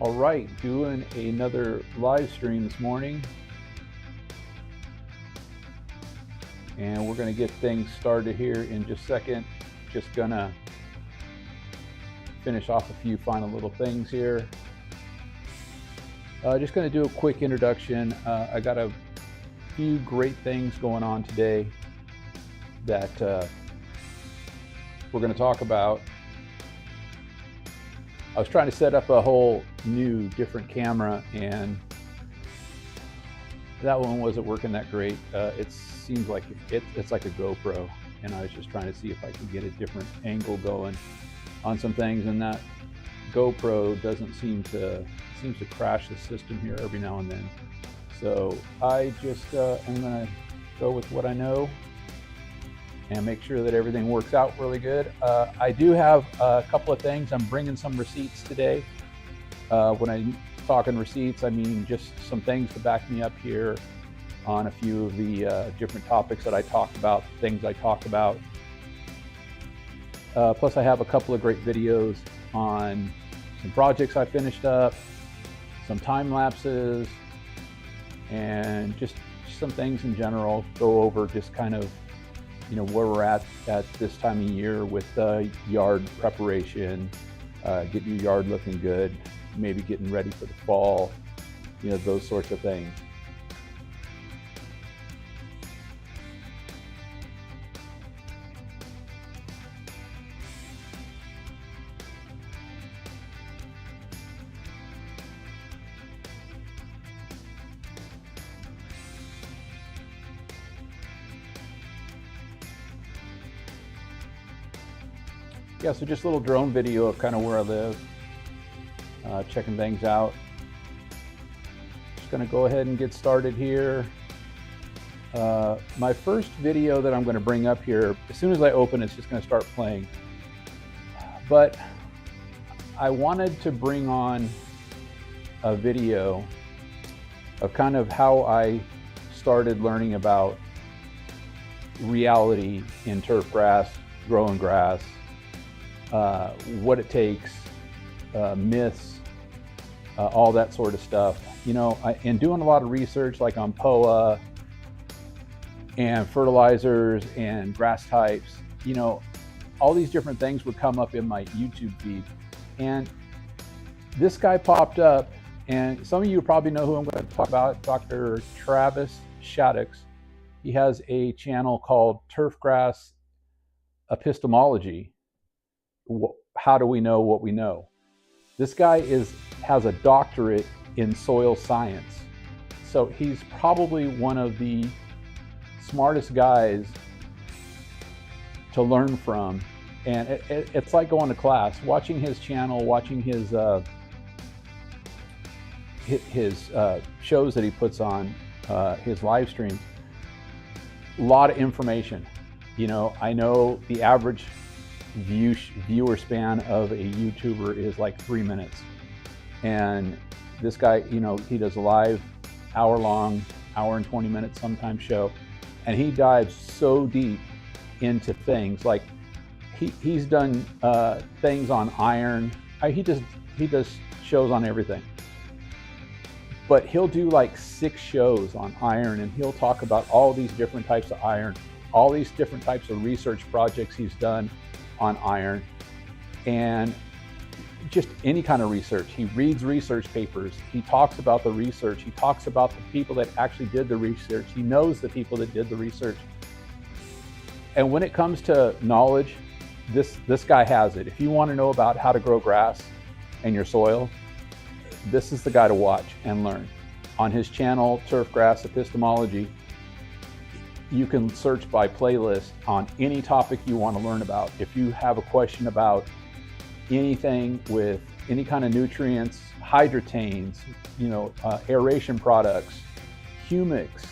All right, doing another live stream this morning. And we're gonna get things started here in just a second. Just gonna finish off a few final little things here. Just gonna do a quick introduction. I got a few great things going on today that we're gonna talk about. I was trying to set up a whole new different camera and that one wasn't working that great. It seems like it's like a GoPro, and I was just trying to see if I could get a different angle going on some things, and that GoPro doesn't seems to crash the system here every now and then. So I just am gonna go with what I know and make sure that everything works out really good. I do have a couple of things. I'm bringing some receipts today. When I'm talking receipts, I mean just some things to back me up here on a few of the different topics that I talked about, things I talked about. Plus I have a couple of great videos on some projects I finished up, some time lapses, and just some things in general. Go over just kind of, you know, where we're at this time of year with yard preparation, getting your yard looking good, maybe getting ready for the fall, you know, those sorts of things. Yeah, so just a little drone video of kind of where I live, checking things out. Just gonna go ahead and get started here. My first video that I'm gonna bring up here, as soon as I open, it's just gonna start playing. But I wanted to bring on a video of kind of how I started learning about reality in turf grass, growing grass, what it takes, myths, all that sort of stuff. You know, and doing a lot of research like on POA and fertilizers and grass types, you know, all these different things would come up in my YouTube feed. And this guy popped up, and some of you probably know who I'm going to talk about, Dr. Travis Shaddix. He has a channel called Turfgrass Epistemology. How do we know what we know? This guy has a doctorate in soil science. So he's probably one of the smartest guys to learn from. And it's like going to class, watching his channel, watching his shows that he puts on, his live streams. A lot of information. You know, I know the average viewer span of a YouTuber is like 3 minutes, and this guy, you know, he does a live hour-long, hour and 20 minutes sometimes show, and he dives so deep into things like he's done things on iron. He does shows on everything, but he'll do like 6 shows on iron, and he'll talk about all these different types of iron, all these different types of research projects he's done on iron, and just any kind of research. He reads research papers. He talks about the research. He talks about the people that actually did the research. He knows the people that did the research. And when it comes to knowledge, this guy has it. If you want to know about how to grow grass in your soil, this is the guy to watch and learn. On his channel, Turfgrass Epistemology, you can search by playlist on any topic you want to learn about. If you have a question about anything with any kind of nutrients, hydrotanes, you know, aeration products, humics,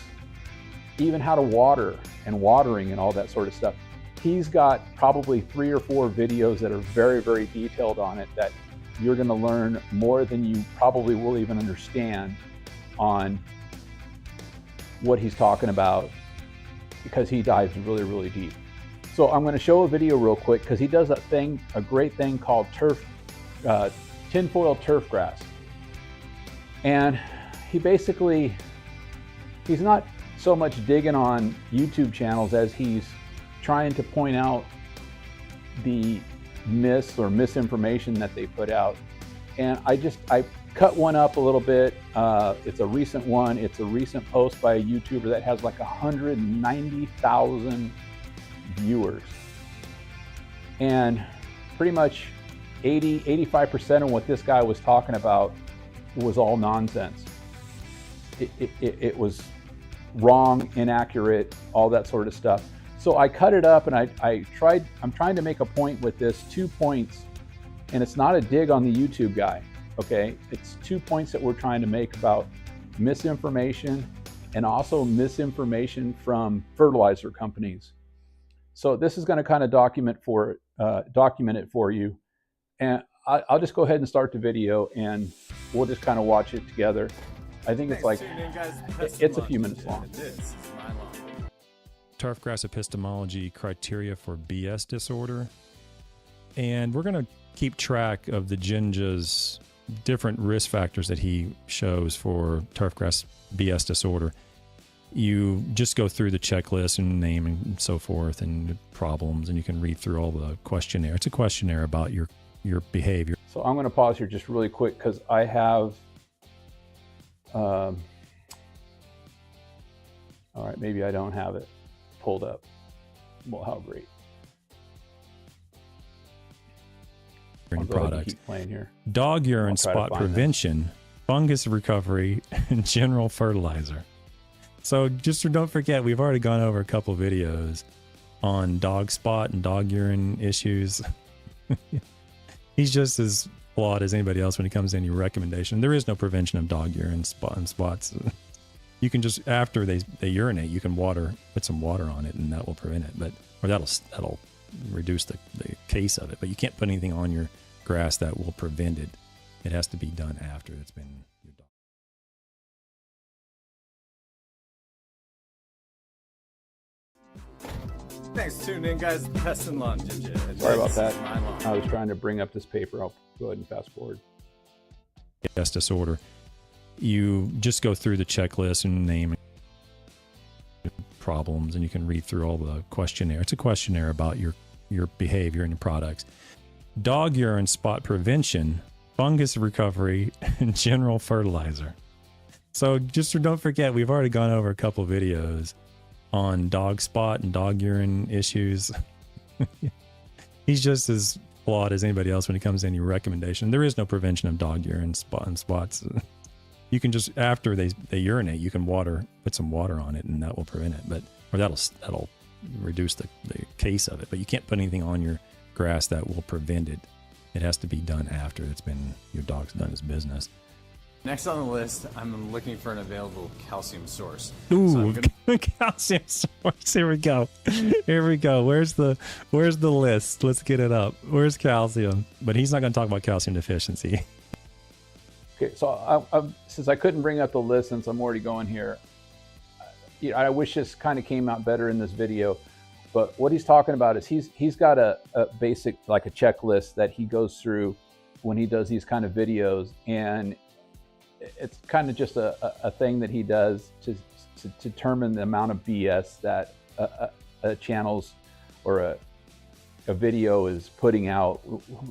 even how to water and watering and all that sort of stuff, he's got probably 3 or 4 videos that are very, very detailed on it that you're going to learn more than you probably will even understand on what he's talking about, because he dives really, really deep. So I'm going to show a video real quick, because he does a great thing called tinfoil turf grass. And he's not so much digging on YouTube channels as he's trying to point out the myths or misinformation that they put out. And I cut one up a little bit. It's a recent one. It's a recent post by a YouTuber that has like 190,000 viewers. And pretty much 85% of what this guy was talking about was all nonsense. It was wrong, inaccurate, all that sort of stuff. So I cut it up and I'm trying to make a point with this, 2 points, and it's not a dig on the YouTube guy, okay? It's 2 points that we're trying to make about misinformation and also misinformation from fertilizer companies. So this is going to kind of document it for you. And I'll just go ahead and start the video and we'll just kind of watch it together. I think it's like, it's a few minutes long. Turfgrass epistemology criteria for BS disorder. And we're going to keep track of the Jinja's different risk factors that he shows for turfgrass BS disorder. You just go through the checklist and name and so forth and problems, and you can read through all the questionnaire. It's a questionnaire about your behavior. So I'm going to pause here just really quick because I have, all right, maybe I don't have it pulled up. Well, how great. Products. Keep playing here. Dog urine spot prevention, fungus recovery, and general fertilizer. So just don't forget, we've already gone over a couple videos on dog spot and dog urine issues. He's just as flawed as anybody else when it comes to any recommendation. There is no prevention of dog urine spots. You can just, after they urinate, you can put some water on it, and that will prevent it. Or that'll reduce the case of it. But you can't put anything on your grass that will prevent it. It has to be done after it's been your dog. Thanks for tuning in, guys. Pest and Lawn Ginger. Sorry about that. I was trying to bring up this paper. I'll go ahead and fast forward. BS disorder. You just go through the checklist and name problems, and you can read through all the questionnaire. It's a questionnaire about your behavior and your products. Dog urine spot prevention, fungus recovery, and general fertilizer. So just don't forget, we've already gone over a couple videos on dog spot and dog urine issues. He's just as flawed as anybody else when it comes to any recommendation. There is no prevention of dog urine spots. You can just, after they urinate, you can put some water on it, and that will prevent it. Or that'll reduce the case of it. But you can't put anything on your grass that will prevent it. It has to be done after your dog's done his business. Next on the list, I'm looking for an available calcium source. Ooh, so calcium source. Here we go. Where's the list? Let's get it up. Where's calcium? But he's not going to talk about calcium deficiency. Okay, so since I couldn't bring up the list, since I'm already going here, I wish this kind of came out better in this video. But what he's talking about is he's got a basic, like a checklist that he goes through when he does these kind of videos, and it's kind of just a thing that he does to determine the amount of BS that a channel's or a video is putting out,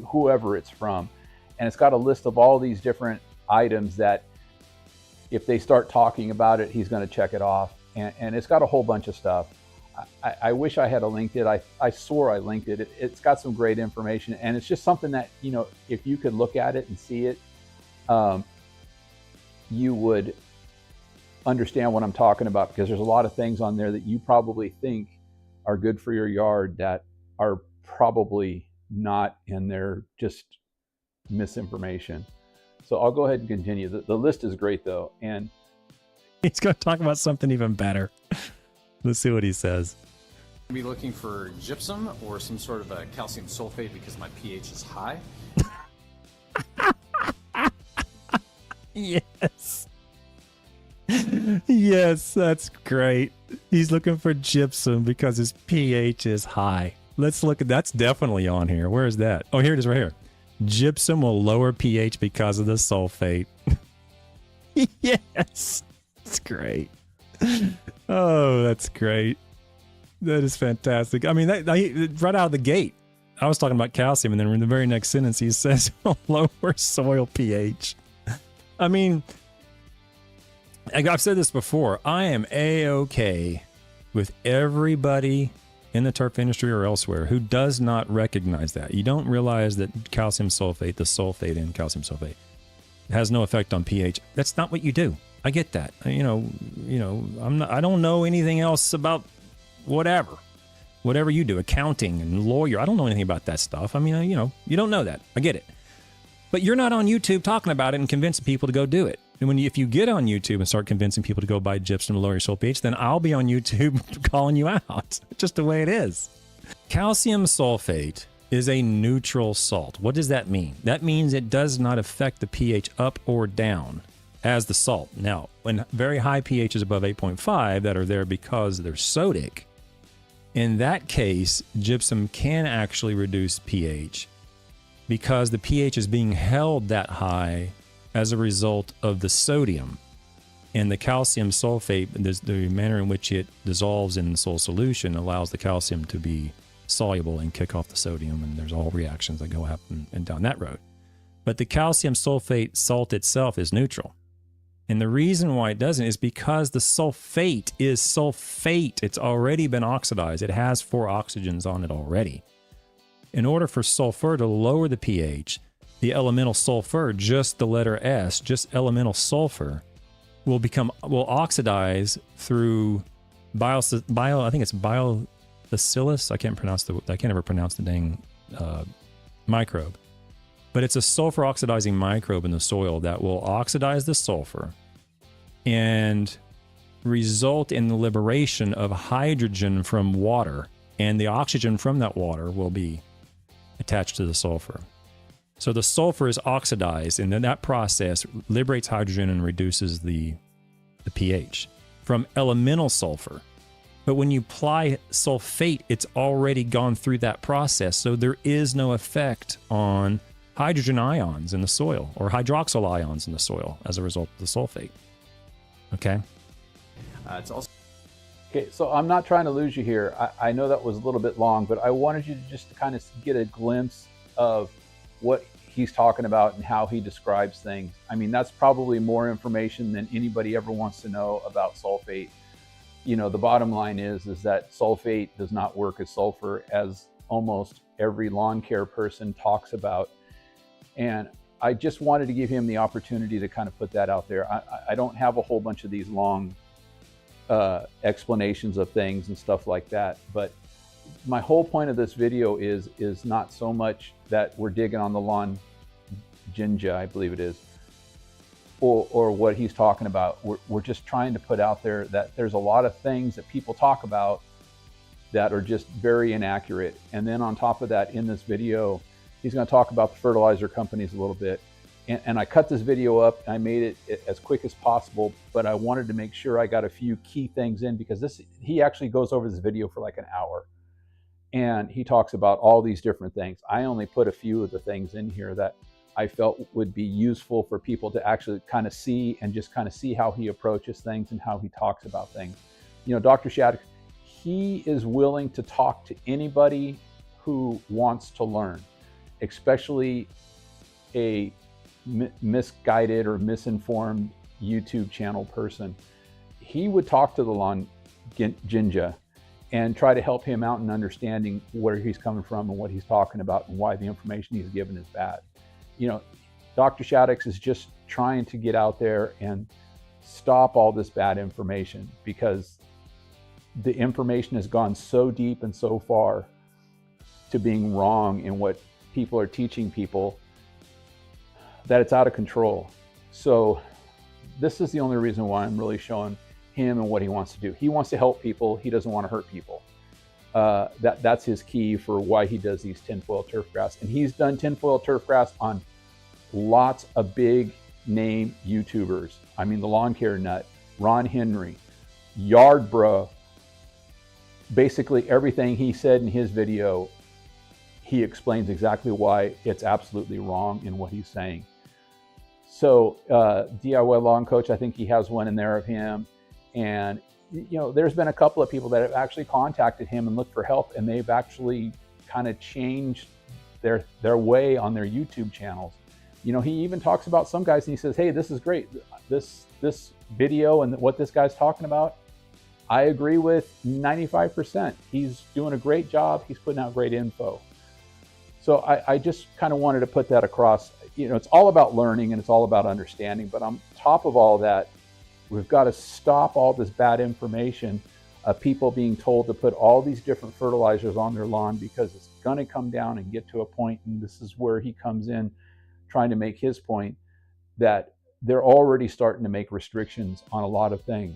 whoever it's from. And it's got a list of all these different items that if they start talking about it, he's going to check it off. And it's got a whole bunch of stuff. I wish I had linked it. I swore I linked it. It's got some great information, and it's just something that, if you could look at it and see it, you would understand what I'm talking about, because there's a lot of things on there that you probably think are good for your yard that are probably not, and they're just misinformation. So I'll go ahead and continue. The list is great though, and he's going to talk about something even better. Let's see what he says. I'm be looking for gypsum or some sort of a calcium sulfate because my pH is high. Yes. Yes, that's great. He's looking for gypsum because his pH is high. Let's look at that's definitely on here. Where is that? Oh, here it is right here. Gypsum will lower pH because of the sulfate. Yes. That's great. Oh, that's great. That is fantastic. I mean, right out of the gate, I was talking about calcium, and then in the very next sentence, he says lower soil pH. I mean, I've said this before. I am A-OK with everybody in the turf industry or elsewhere who does not recognize that. You don't realize that calcium sulfate, the sulfate in calcium sulfate, has no effect on pH. That's not what you do. I get that. I don't know anything else about whatever you do, accounting and lawyer. I don't know anything about that stuff. I mean, you don't know that. I get it. But you're not on YouTube talking about it and convincing people to go do it. And if you get on YouTube and start convincing people to go buy gypsum to lower your soil pH, then I'll be on YouTube calling you out. Just the way it is. Calcium sulfate is a neutral salt. What does that mean? That means it does not affect the pH up or down as the salt. Now, when very high pHs above 8.5 that are there because they're sodic, in that case, gypsum can actually reduce pH because the pH is being held that high as a result of the sodium. And the calcium sulfate, the manner in which it dissolves in the soil solution allows the calcium to be soluble and kick off the sodium, and there's all reactions that go up and down that road. But the calcium sulfate salt itself is neutral. And the reason why it doesn't is because the sulfate is sulfate. It's already been oxidized. It has 4 oxygens on it already. In order for sulfur to lower the pH, the elemental sulfur, just the letter S, just elemental sulfur, will oxidize through I think it's biobacillus. I can't ever pronounce the dang microbe. But it's a sulfur oxidizing microbe in the soil that will oxidize the sulfur and result in the liberation of hydrogen from water, and the oxygen from that water will be attached to the sulfur. So the sulfur is oxidized, and then that process liberates hydrogen and reduces the pH from elemental sulfur. But when you apply sulfate, it's already gone through that process, so there is no effect on hydrogen ions in the soil or hydroxyl ions in the soil as a result of the sulfate. Okay? It's also Okay, so I'm not trying to lose you here. I know that was a little bit long, but I wanted you to just kind of get a glimpse of what he's talking about and how he describes things. I mean, that's probably more information than anybody ever wants to know about sulfate. The bottom line is that sulfate does not work as sulfur, as almost every lawn care person talks about. And I just wanted to give him the opportunity to kind of put that out there. I don't have a whole bunch of these long explanations of things and stuff like that, but my whole point of this video is not so much that we're digging on the lawn ginger, I believe it is, or what he's talking about. We're just trying to put out there that there's a lot of things that people talk about that are just very inaccurate. And then on top of that, in this video, he's going to talk about the fertilizer companies a little bit. And I cut this video up and I made it as quick as possible, but I wanted to make sure I got a few key things in, because he actually goes over this video for like an hour. And he talks about all these different things. I only put a few of the things in here that I felt would be useful for people to actually kind of see, and just kind of see how he approaches things and how he talks about things. Dr. Shattuck, he is willing to talk to anybody who wants to learn, especially a misguided or misinformed YouTube channel person. He would talk to the lawn ginger and try to help him out in understanding where he's coming from and what he's talking about and why the information he's given is bad. Dr. Shattuck is just trying to get out there and stop all this bad information, because the information has gone so deep and so far to being wrong in what people are teaching people that it's out of control. So this is the only reason why I'm really showing him and what he wants to do. He wants to help people. He doesn't want to hurt people. That's his key for why he does these tinfoil turf grass. And he's done tinfoil turf grass on lots of big name YouTubers. I mean, the Lawn Care Nut, Ron Henry, Yard Bro. Basically everything he said in his video, he explains exactly why it's absolutely wrong in what he's saying. So DIY lawn coach, I think he has one in there of him. And, there's been a couple of people that have actually contacted him and looked for help, and they've actually kind of changed their way on their YouTube channels. He even talks about some guys and he says, hey, this is great. This video and what this guy's talking about, I agree with 95%. He's doing a great job. He's putting out great info. So I just kind of wanted to put that across. It's all about learning and it's all about understanding. But on top of all that, we've got to stop all this bad information of people being told to put all these different fertilizers on their lawn, because it's going to come down and get to a point, and this is where he comes in trying to make his point, that they're already starting to make restrictions on a lot of things.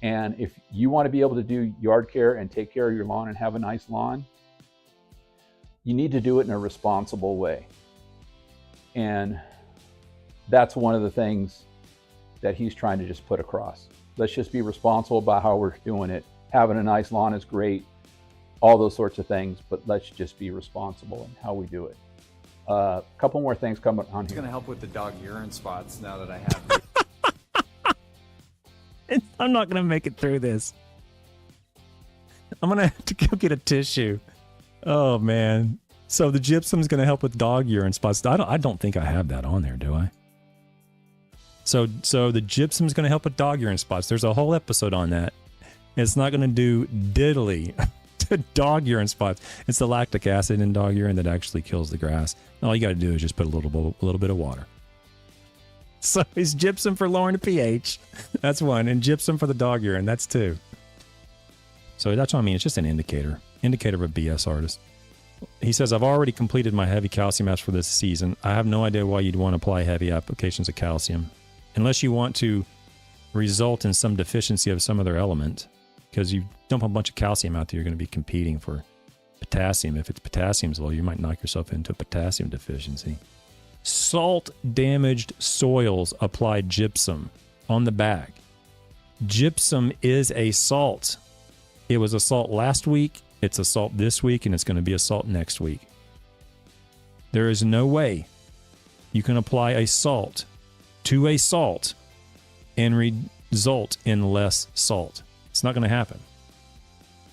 And if you want to be able to do yard care and take care of your lawn and have a nice lawn, you need to do it in a responsible way. And that's one of the things that he's trying to just put across. Let's just be responsible about how we're doing it. Having a nice lawn is great, all those sorts of things, but let's just be responsible in how we do it. A couple more things coming on It's here. going to help with the dog urine spots now that I have. I'm not going to make it through this. I'm going to have to go get a tissue. Oh, man. So the gypsum's going to help with dog urine spots. I don't think I have that on there, do I? So the gypsum's going to help with dog urine spots. There's a whole episode on that. It's not going to do diddly to dog urine spots. It's the lactic acid in dog urine that actually kills the grass. All you got to do is just put a little bit of water. So it's gypsum for lowering the pH. That's one. And gypsum for the dog urine. That's two. So that's what I mean. It's just an indicator of a BS artist. He says, I've already completed my heavy calcium apps for this season. I have no idea why you'd want to apply heavy applications of calcium, unless you want to result in some deficiency of some other element, because you dump a bunch of calcium out there, you're going to be competing for potassium. If it's potassium's low, you might knock yourself into a potassium deficiency. Salt damaged soils apply gypsum on the bag. Gypsum is a salt. It was a salt last week, it's a salt this week, and it's going to be a salt next week. There is no way you can apply a salt to a salt and result in less salt. It's not going to happen.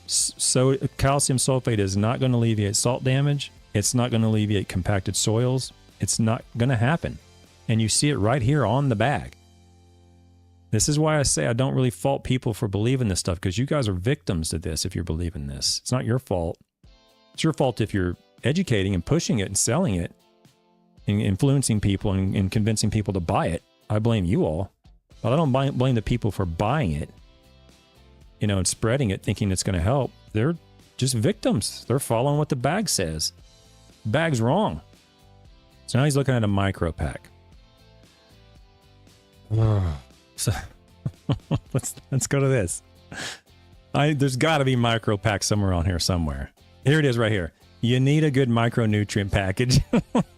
So calcium sulfate is not going to alleviate salt damage. It's not going to alleviate compacted soils. It's not going to happen. And you see it right here on the bag. This is why I say I don't really fault people for believing this stuff, because you guys are victims to this if you're believing this. It's not your fault. It's your fault if you're educating and pushing it and selling it and influencing people and convincing people to buy it. I blame you all. But I don't blame the people for buying it, and spreading it thinking it's going to help. They're just victims. They're following what the bag says. The bag's wrong. So now he's looking at a micro pack. So let's go to this. There's got to be micro pack somewhere on here somewhere. Here it is right here. You need a good micronutrient package.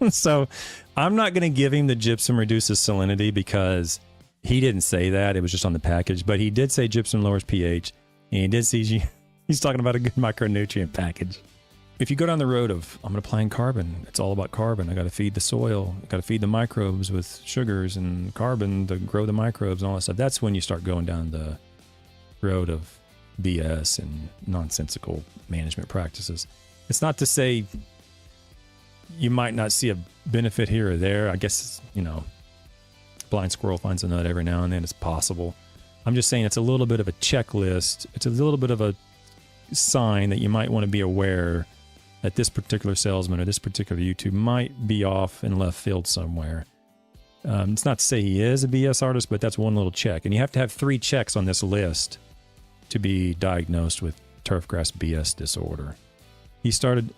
So I'm not going to give him the gypsum reduces salinity because he didn't say that. It was just on the package. But he did say gypsum lowers pH. And he did see he's talking about a good micronutrient package. If you go down the road of, I'm going to plant carbon, it's all about carbon. I got to feed the soil. I got to feed the microbes with sugars and carbon to grow the microbes and all that stuff. That's when you start going down the road of BS and nonsensical management practices. It's not to say you might not see a benefit here or there. I guess, blind squirrel finds a nut every now and then. It's possible. I'm just saying it's a little bit of a checklist. It's a little bit of a sign that you might want to be aware that this particular salesman or this particular YouTube might be off in left field somewhere. It's not to say he is a BS artist, but that's one little check. And you have to have 3 checks on this list to be diagnosed with turfgrass BS disorder. He started,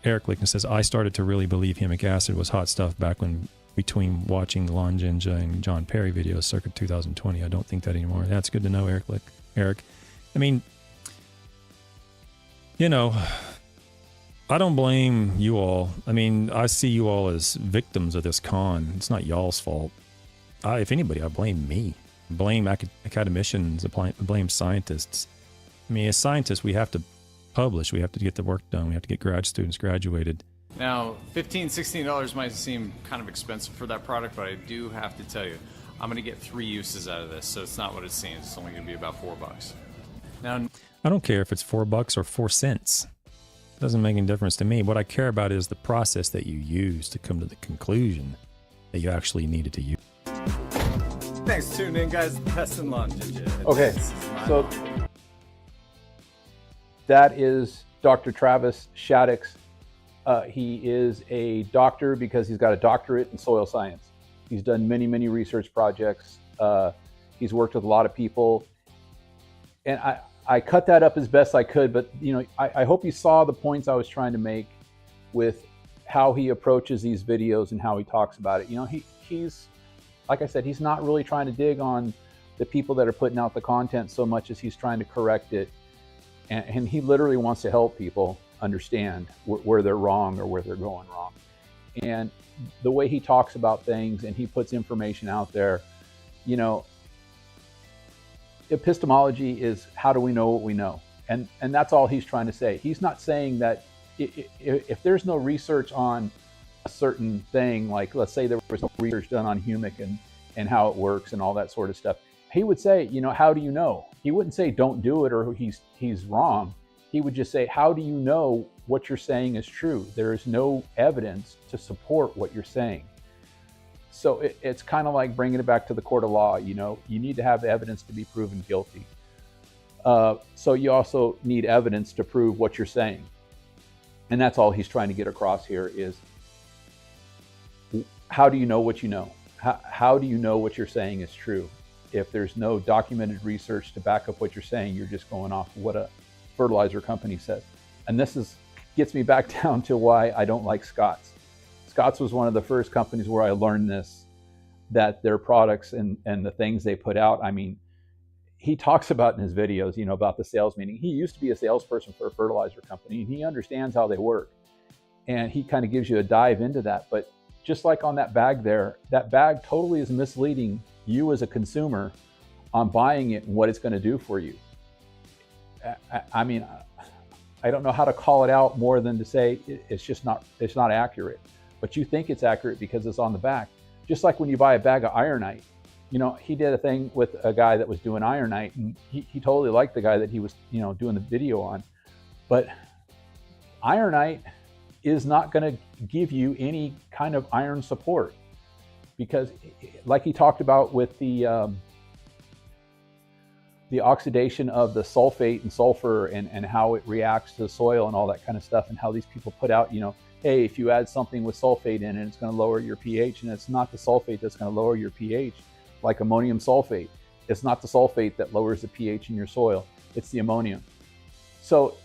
Eric Lickman says, I started to really believe humic acid was hot stuff back when between watching the Lon Jinja and John Perry videos circa 2020. I don't think that anymore. That's good to know, Eric. I mean, I don't blame you all. I mean, I see you all as victims of this con. It's not y'all's fault. If anybody, I blame me. I blame academicians. I blame scientists. I mean, as scientists, we have to publish. We have to get the work done. We have to get grad students graduated. Now, $15, $16 might seem kind of expensive for that product, but I do have to tell you, I'm going to get 3 uses out of this, so it's not what it seems. It's only going to be about $4. Now, I don't care if it's $4 or 4 cents. It doesn't make any difference to me. What I care about is the process that you use to come to the conclusion that you actually needed to use. thanks for tuning in, guys. Best in lawn, JJ. Okay, so that is Dr. Travis Shaddix. He is a doctor because he's got a doctorate in soil science. He's done many, many research projects. He's worked with a lot of people. And I cut that up as best I could, but you know, I hope you saw the points I was trying to make with how he approaches these videos and how he talks about it. You know, he's, like I said, he's not really trying to dig on the people that are putting out the content so much as he's trying to correct it. And he literally wants to help people understand where they're wrong or where they're going wrong. And the way he talks about things and he puts information out there, you know, epistemology is how do we know what we know? And that's all he's trying to say. He's not saying that if there's no research on a certain thing, like let's say there was no research done on humic and how it works and all that sort of stuff, he would say, you know, how do you know? He wouldn't say don't do it or he's wrong. He would just say, how do you know what you're saying is true? There is no evidence to support what you're saying. So it's kind of like bringing it back to the court of law. You know, you need to have evidence to be proven guilty. So you also need evidence to prove what you're saying. And that's all he's trying to get across here is, how do you know what you know? How do you know what you're saying is true? If there's no documented research to back up what you're saying, you're just going off what a fertilizer company says. And this gets me back down to why I don't like Scott's. Scott's was one of the first companies where I learned this, that their products and the things they put out, I mean, he talks about in his videos, you know, about the sales meeting. He used to be a salesperson for a fertilizer company and he understands how they work. And he kind of gives you a dive into that. But just like on that bag there, that bag totally is misleading you as a consumer on buying it and what it's going to do for you. I mean, I don't know how to call it out more than to say it's not accurate. But you think it's accurate because it's on the back. Just like when you buy a bag of ironite. You know, he did a thing with a guy that was doing ironite and he totally liked the guy that he was, you know, doing the video on. But ironite is not going to give you any kind of iron support because like he talked about with the oxidation of the sulfate and sulfur and how it reacts to the soil and all that kind of stuff and how these people put out, you know, hey, if you add something with sulfate in it, it's going to lower your pH, and it's not the sulfate that's going to lower your pH, like ammonium sulfate. It's not the sulfate that lowers the pH in your soil, it's the ammonium. So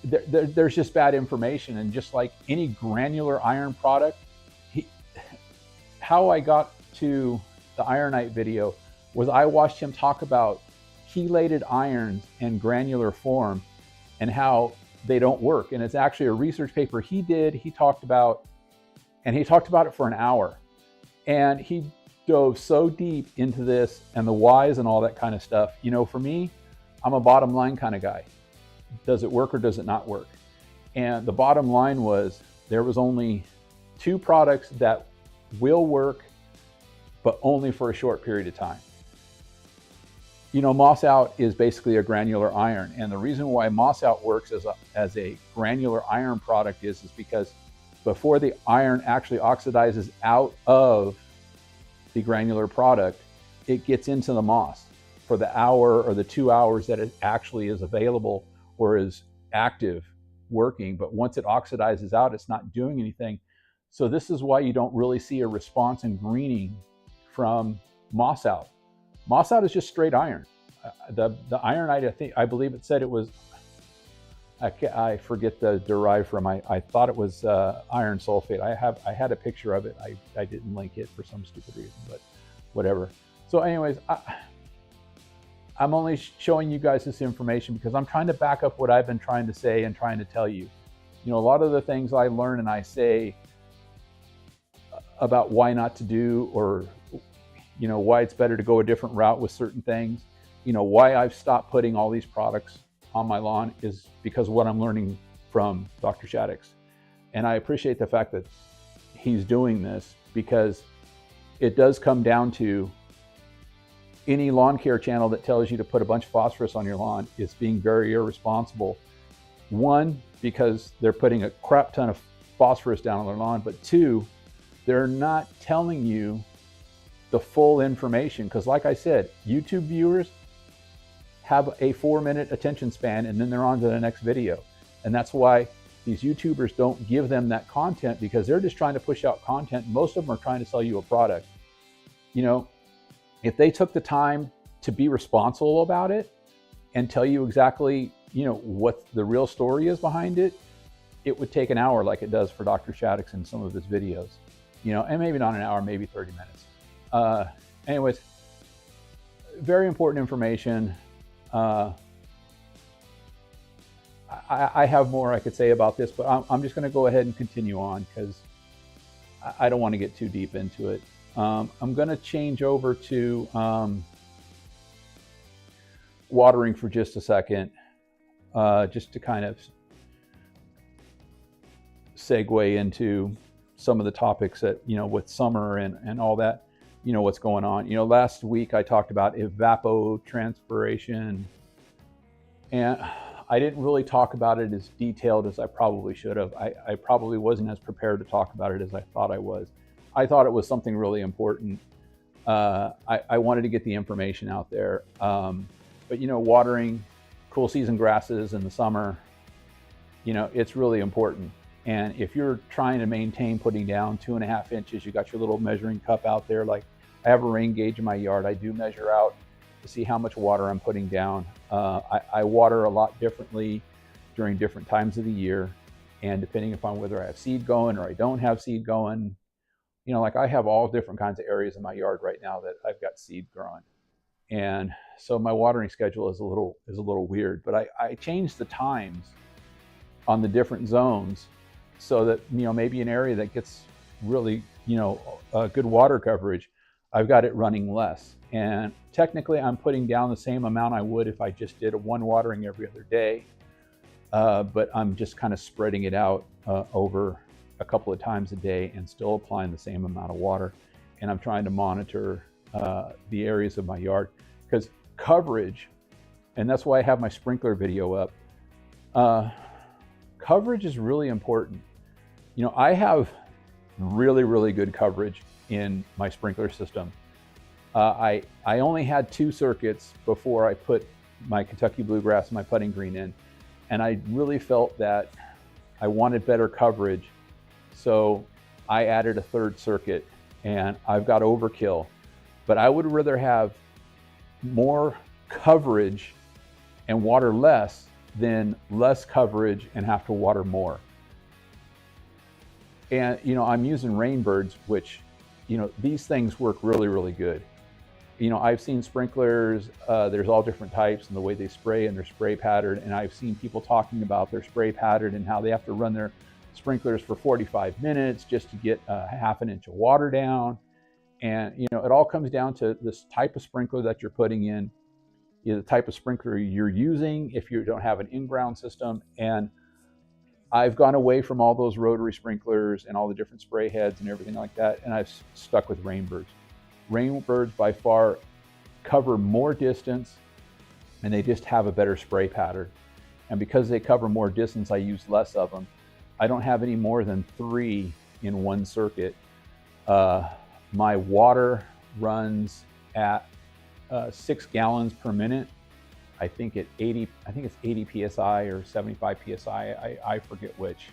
there's just bad information, and just like any granular iron product, how I got to the ironite video was I watched him talk about chelated irons in granular form and how they don't work. And it's actually a research paper he did. He talked about it for an hour. And he dove so deep into this and the whys and all that kind of stuff. You know, for me, I'm a bottom line kind of guy. Does it work or does it not work? And the bottom line was there was only 2 products that will work, but only for a short period of time. You know, Moss Out is basically a granular iron. And the reason why Moss Out works as a granular iron product is because before the iron actually oxidizes out of the granular product, it gets into the moss for the hour or the 2 hours that it actually is available or is active working. But once it oxidizes out, it's not doing anything. So this is why you don't really see a response in greening from Moss Out. Moss Out is just straight iron. The ironite, I believe it said it was, I forget the derived from. I thought it was iron sulfate. I had a picture of it. I didn't link it for some stupid reason, but whatever. So anyways, I'm only showing you guys this information because I'm trying to back up what I've been trying to say and trying to tell you. You know, a lot of the things I learn and I say about why not to do, or you know, why it's better to go a different route with certain things. You know, why I've stopped putting all these products on my lawn is because of what I'm learning from Dr. Shaddix. And I appreciate the fact that he's doing this, because it does come down to any lawn care channel that tells you to put a bunch of phosphorus on your lawn is being very irresponsible. One, because they're putting a crap ton of phosphorus down on their lawn, but two, they're not telling you the full information. Because like I said, YouTube viewers have a 4-minute attention span and then they're on to the next video. And that's why these YouTubers don't give them that content, because they're just trying to push out content. Most of them are trying to sell you a product. You know, if they took the time to be responsible about it and tell you exactly, you know, what the real story is behind it, it would take an hour like it does for Dr. Shaddix in some of his videos, you know, and maybe not an hour, maybe 30 minutes. Anyways, very important information. I have more I could say about this, but I'm just going to go ahead and continue on, because I don't want to get too deep into it. I'm going to change over to watering for just a second, just to kind of segue into some of the topics that, you know, with summer and all that, you know, what's going on. You know, last week I talked about evapotranspiration, and I didn't really talk about it as detailed as I probably should have. I probably wasn't as prepared to talk about it as I thought I was. I thought it was something really important. I wanted to get the information out there. But, you know, watering cool season grasses in the summer, you know, it's really important. And if you're trying to maintain putting down 2.5 inches, you got your little measuring cup out there. Like, I have a rain gauge in my yard. I do measure out to see how much water I'm putting down. I water a lot differently during different times of the year. And depending upon whether I have seed going or I don't have seed going, you know, like I have all different kinds of areas in my yard right now that I've got seed growing. And so my watering schedule is a little weird, but I changed the times on the different zones so that, you know, maybe an area that gets really, you know, good water coverage, I've got it running less. And technically I'm putting down the same amount I would if I just did one watering every other day. But I'm just kind of spreading it out over a couple of times a day and still applying the same amount of water. And I'm trying to monitor the areas of my yard, because coverage, and that's why I have my sprinkler video up. Coverage is really important. You know, I have really, really good coverage in my sprinkler system. I only had 2 circuits before I put my Kentucky bluegrass and my putting green in, and I really felt that I wanted better coverage, so I added a 3rd circuit, and I've got overkill. But I would rather have more coverage and water less than less coverage and have to water more. And, you know, I'm using Rainbirds, which, you know, these things work really, really good. You know, I've seen sprinklers, there's all different types and the way they spray and their spray pattern. And I've seen people talking about their spray pattern and how they have to run their sprinklers for 45 minutes just to get a 1/2 inch of water down. And, you know, it all comes down to this type of sprinkler that you're putting in, you know, the type of sprinkler you're using if you don't have an in-ground system. And I've gone away from all those rotary sprinklers and all the different spray heads and everything like that, and I've stuck with Rainbirds. Rainbirds by far cover more distance, and they just have a better spray pattern. And because they cover more distance, I use less of them. I don't have any more than 3 in one circuit. My water runs at 6 gallons per minute. I think it's 80 psi or 75 psi. I forget which.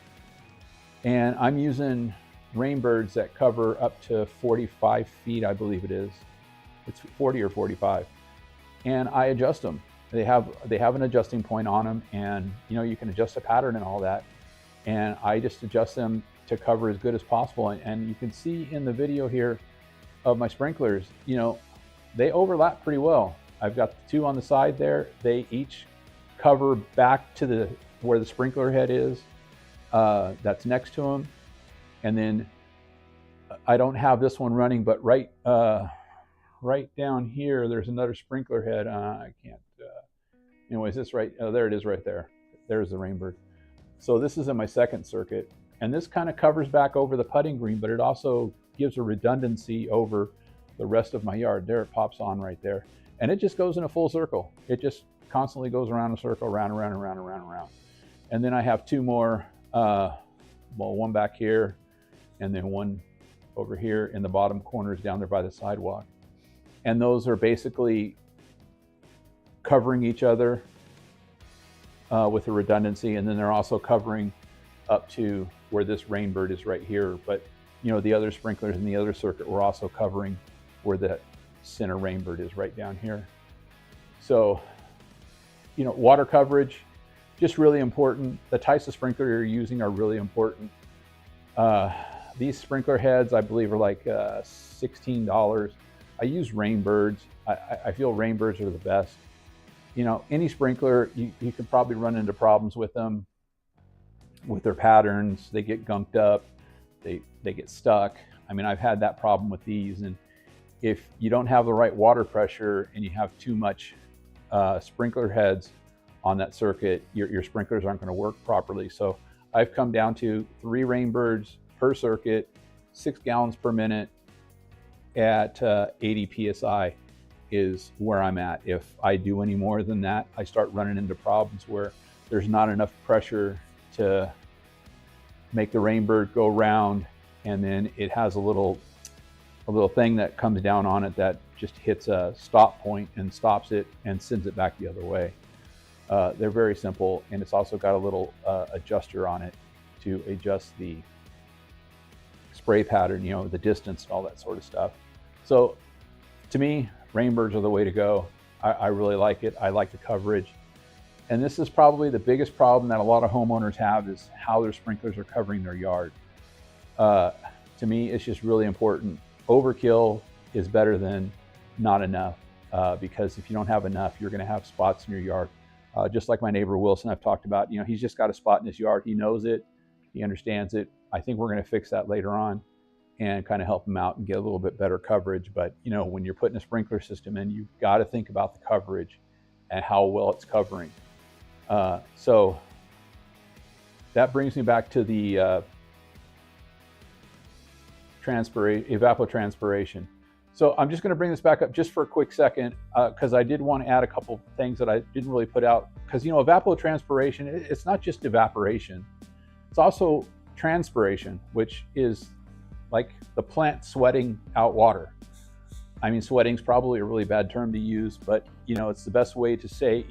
And I'm using Rainbirds that cover up to 45 feet, I believe it is. It's 40 or 45. And I adjust them. They have an adjusting point on them, and, you know, you can adjust the pattern and all that. And I just adjust them to cover as good as possible. And you can see in the video here of my sprinklers, you know, they overlap pretty well. I've got the 2 on the side there. They each cover back to where the sprinkler head is. That's next to them. And then I don't have this one running, but right down here, there's another sprinkler head. I can't. Anyways, this right. Oh, there it is, right there. There's the Rainbird. So this is in my 2nd circuit, And this kind of covers back over the putting green, but it also gives a redundancy over the rest of my yard. There, it pops on right there. And it just goes in a full circle. It just constantly goes around a circle, around. And then I have two more, one back here, and then one over here in the bottom corners down there by the sidewalk. And those are basically covering each other with a redundancy. And then they're also covering up to where this Rainbird is right here. But the other sprinklers in the other circuit were also covering where the center Rainbird is right down here. So, water coverage, just really important. The types of sprinkler you're using are really important. These sprinkler heads, I believe, are like $16. I use Rainbirds. I feel Rainbirds are the best. Any sprinkler, you could probably run into problems with them, with their patterns. They get gunked up, they get stuck. I mean, I've had that problem with these. And if you don't have the right water pressure and you have too much sprinkler heads on that circuit, your sprinklers aren't going to work properly. So I've come down to 3 Rainbirds per circuit, 6 gallons per minute at 80 PSI is where I'm at. If I do any more than that, I start running into problems where there's not enough pressure to make the Rainbird go round, and then it has a little thing that comes down on it that just hits a stop point and stops it and sends it back the other way. They're very simple, and it's also got a little adjuster on it to adjust the spray pattern, the distance and all that sort of stuff. So to me, Rainbirds are the way to go. I really like it. I like the coverage. And this is probably the biggest problem that a lot of homeowners have, is how their sprinklers are covering their yard. To me, it's just really important. Overkill is better than not enough, because if you don't have enough, you're going to have spots in your yard. Just like my neighbor Wilson, I've talked about, he's just got a spot in his yard. He knows it. He understands it. I think we're going to fix that later on and kind of help him out and get a little bit better coverage. But, when you're putting a sprinkler system in, you've got to think about the coverage and how well it's covering. So that brings me back to the evapotranspiration. So I'm just going to bring this back up just for a quick second, because I did want to add a couple things that I didn't really put out. Because evapotranspiration, it's not just evaporation, it's also transpiration, which is like the plant sweating out water. I mean, sweating is probably a really bad term to use, but it's the best way to say,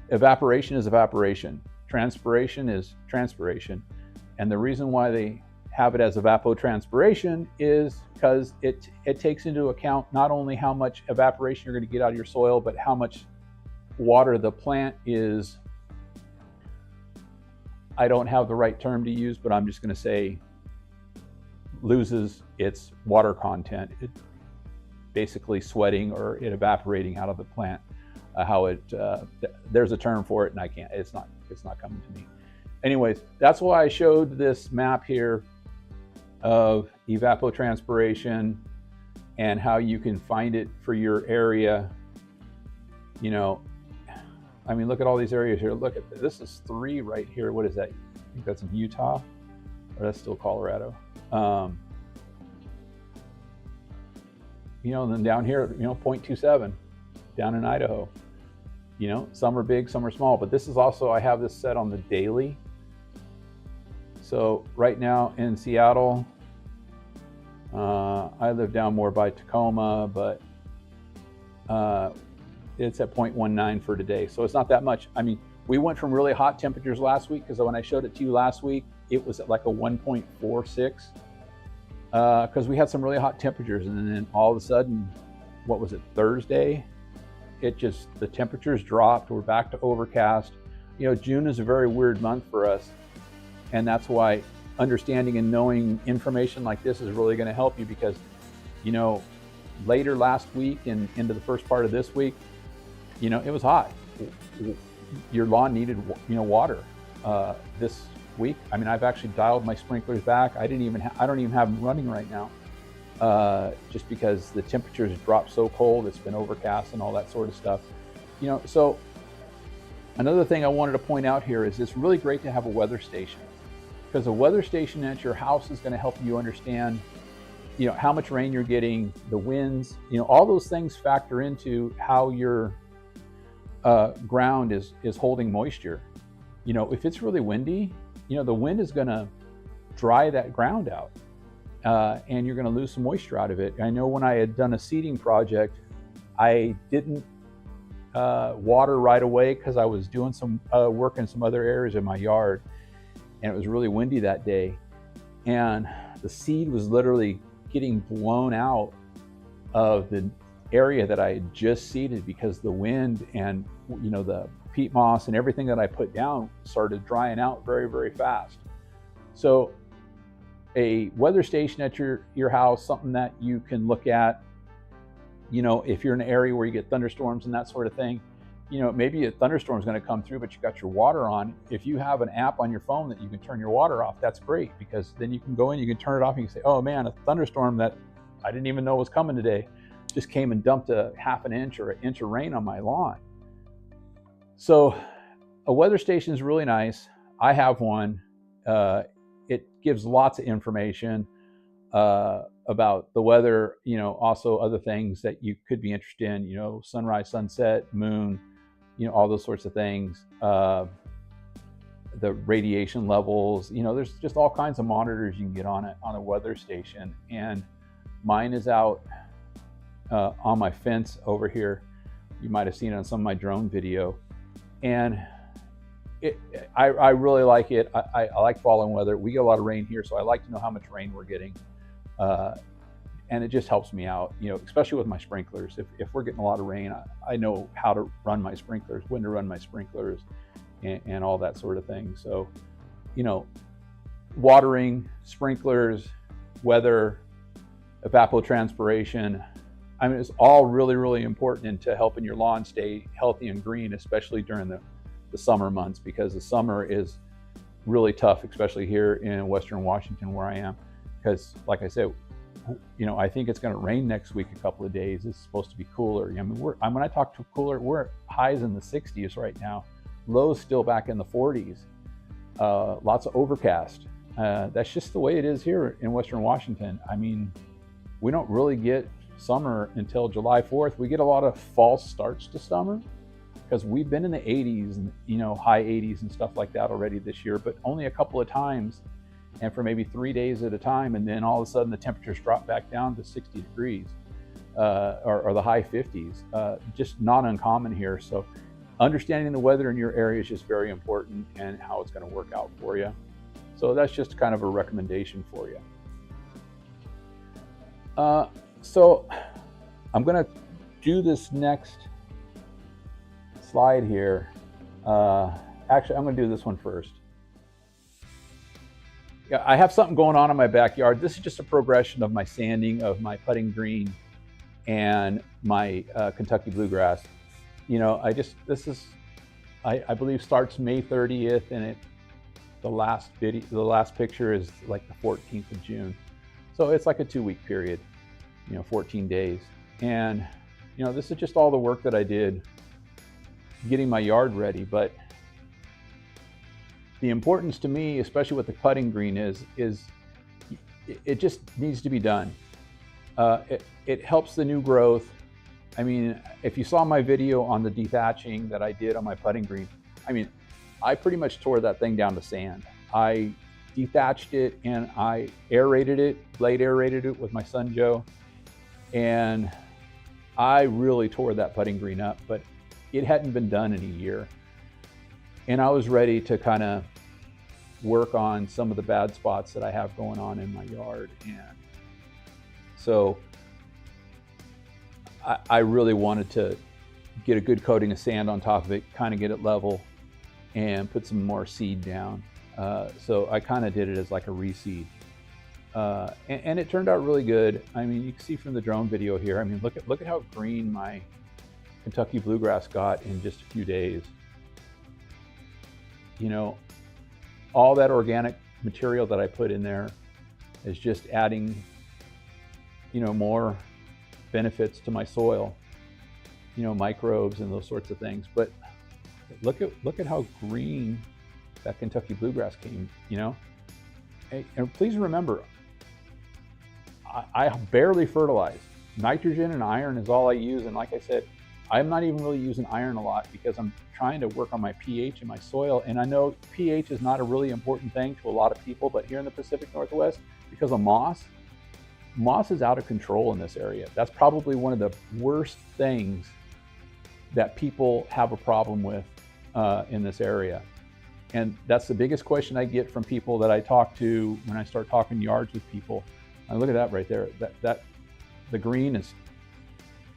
evaporation is evaporation, transpiration is transpiration. And the reason why they have it as evapotranspiration is because it takes into account not only how much evaporation you're going to get out of your soil, but how much water the plant is, I don't have the right term to use, but I'm just going to say, loses its water content. It basically sweating or it evaporating out of the plant. There's a term for it, and it's not coming to me. Anyways, that's why I showed this map here of evapotranspiration and how you can find it for your area. I mean, look at all these areas here. Look at this is 3 right here. What is that? I think that's in Utah, or that's still Colorado. And then down here, 0.27 down in Idaho. Some are big, some are small, but this is also, I have this set on the daily. So right now in Seattle, I live down more by Tacoma, but it's at 0.19 for today. So it's not that much. I mean, we went from really hot temperatures last week, because when I showed it to you last week, it was at like a 1.46, because we had some really hot temperatures. And then all of a sudden, what was it, Thursday? The temperatures dropped. We're back to overcast. June is a very weird month for us. And that's why understanding and knowing information like this is really going to help you, because, later last week and into the first part of this week, it was hot. Your lawn needed, water. This week, I mean, I've actually dialed my sprinklers back. I don't even have them running right now, just because the temperatures dropped so cold. It's been overcast and all that sort of stuff. So another thing I wanted to point out here is it's really great to have a weather station. because a weather station at your house is going to help you understand, you know, how much rain you're getting, the winds, you know, all those things factor into how your ground is holding moisture. You know, if it's really windy, you know, the wind is going to dry that ground out, and you're going to lose some moisture out of it. I know when I had done a seeding project, I didn't water right away because I was doing some work in some other areas in my yard, and it was really windy that day, and the seed was literally getting blown out of the area that I had just seeded because the wind and, you know, the peat moss and everything that I put down started drying out very, very fast. So a weather station at your house, something that you can look at, you know, if you're in an area where you get thunderstorms and that sort of thing, you know, maybe a thunderstorm is going to come through, but you got your water on. If you have an app on your phone that you can turn your water off, that's great, because then you can go in, you can turn it off, and you can say, oh man, a thunderstorm that I didn't even know was coming today just came and dumped a half an inch or an inch of rain on my lawn. So a weather station is really nice. I have one. It gives lots of information about the weather, you know, also other things that you could be interested in, you know, sunrise, sunset, moon, you know, all those sorts of things. The radiation levels, you know, there's just all kinds of monitors you can get on a weather station. And mine is out on my fence over here. You might have seen it on some of my drone video. And I really like it. I like following weather. We get a lot of rain here, so I like to know how much rain we're getting. And it just helps me out, you know, especially with my sprinklers. If we're getting a lot of rain, I know how to run my sprinklers, when to run my sprinklers, and all that sort of thing. So, you know, watering, sprinklers, weather, evapotranspiration, I mean, it's all really, really important into helping your lawn stay healthy and green, especially during the summer months, because the summer is really tough, especially here in Western Washington where I am. Because like I said, you know, I think it's going to rain next week a couple of days. It's supposed to be cooler. I mean, when I talk to cooler, we're highs in the 60s right now, lows still back in the 40s. Lots of overcast. That's just the way it is here in Western Washington. I mean, we don't really get summer until July 4th. We get a lot of false starts to summer because we've been in the 80s and, you know, high 80s and stuff like that already this year, but only a couple of times, and for maybe 3 days at a time. And then all of a sudden the temperatures drop back down to 60 degrees or the high 50s. Just not uncommon here. So understanding the weather in your area is just very important, and how it's going to work out for you. So that's just kind of a recommendation for you. So I'm going to do this next slide here. Actually, I'm going to do this one first. Yeah, I have something going on in my backyard. This is just a progression of my sanding of my putting green and my Kentucky bluegrass. You know, I believe starts May 30th, and the last picture is like the 14th of June. So it's like a 2-week period, you know, 14 days. And, you know, this is just all the work that I did getting my yard ready. But the importance to me, especially with the putting green, is it just needs to be done. It helps the new growth. I mean, if you saw my video on the dethatching that I did on my putting green, I mean, I pretty much tore that thing down to sand. I dethatched it and I aerated it, blade aerated it with my son Joe, and I really tore that putting green up, but it hadn't been done in a year. And I was ready to kind of work on some of the bad spots that I have going on in my yard. And so I really wanted to get a good coating of sand on top of it, kind of get it level, and put some more seed down. So I kind of did it as like a reseed. And it turned out really good. I mean, you can see from the drone video here, I mean, look at how green my Kentucky bluegrass got in just a few days. You know, all that organic material that I put in there is just adding, you know, more benefits to my soil, you know, microbes and those sorts of things. But look at how green that Kentucky bluegrass came, you know. And please remember, I barely fertilize. Nitrogen and iron is all I use. And like I said, I'm not even really using iron a lot because I'm trying to work on my pH in my soil. And I know pH is not a really important thing to a lot of people, but here in the Pacific Northwest, because of moss is out of control in this area. That's probably one of the worst things that people have a problem with in this area. And that's the biggest question I get from people that I talk to when I start talking yards with people. And look at that right there. That the green is,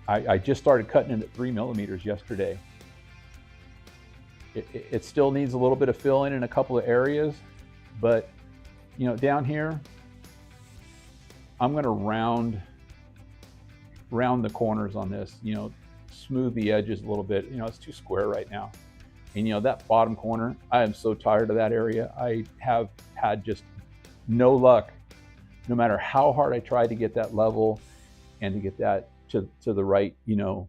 I just started cutting it at 3 millimeters yesterday. It still needs a little bit of filling in a couple of areas, but you know, down here, I'm gonna round the corners on this, you know, smooth the edges a little bit. You know, it's too square right now. And you know, that bottom corner, I am so tired of that area. I have had just no luck, no matter how hard I tried to get that level and to get that to the right, you know,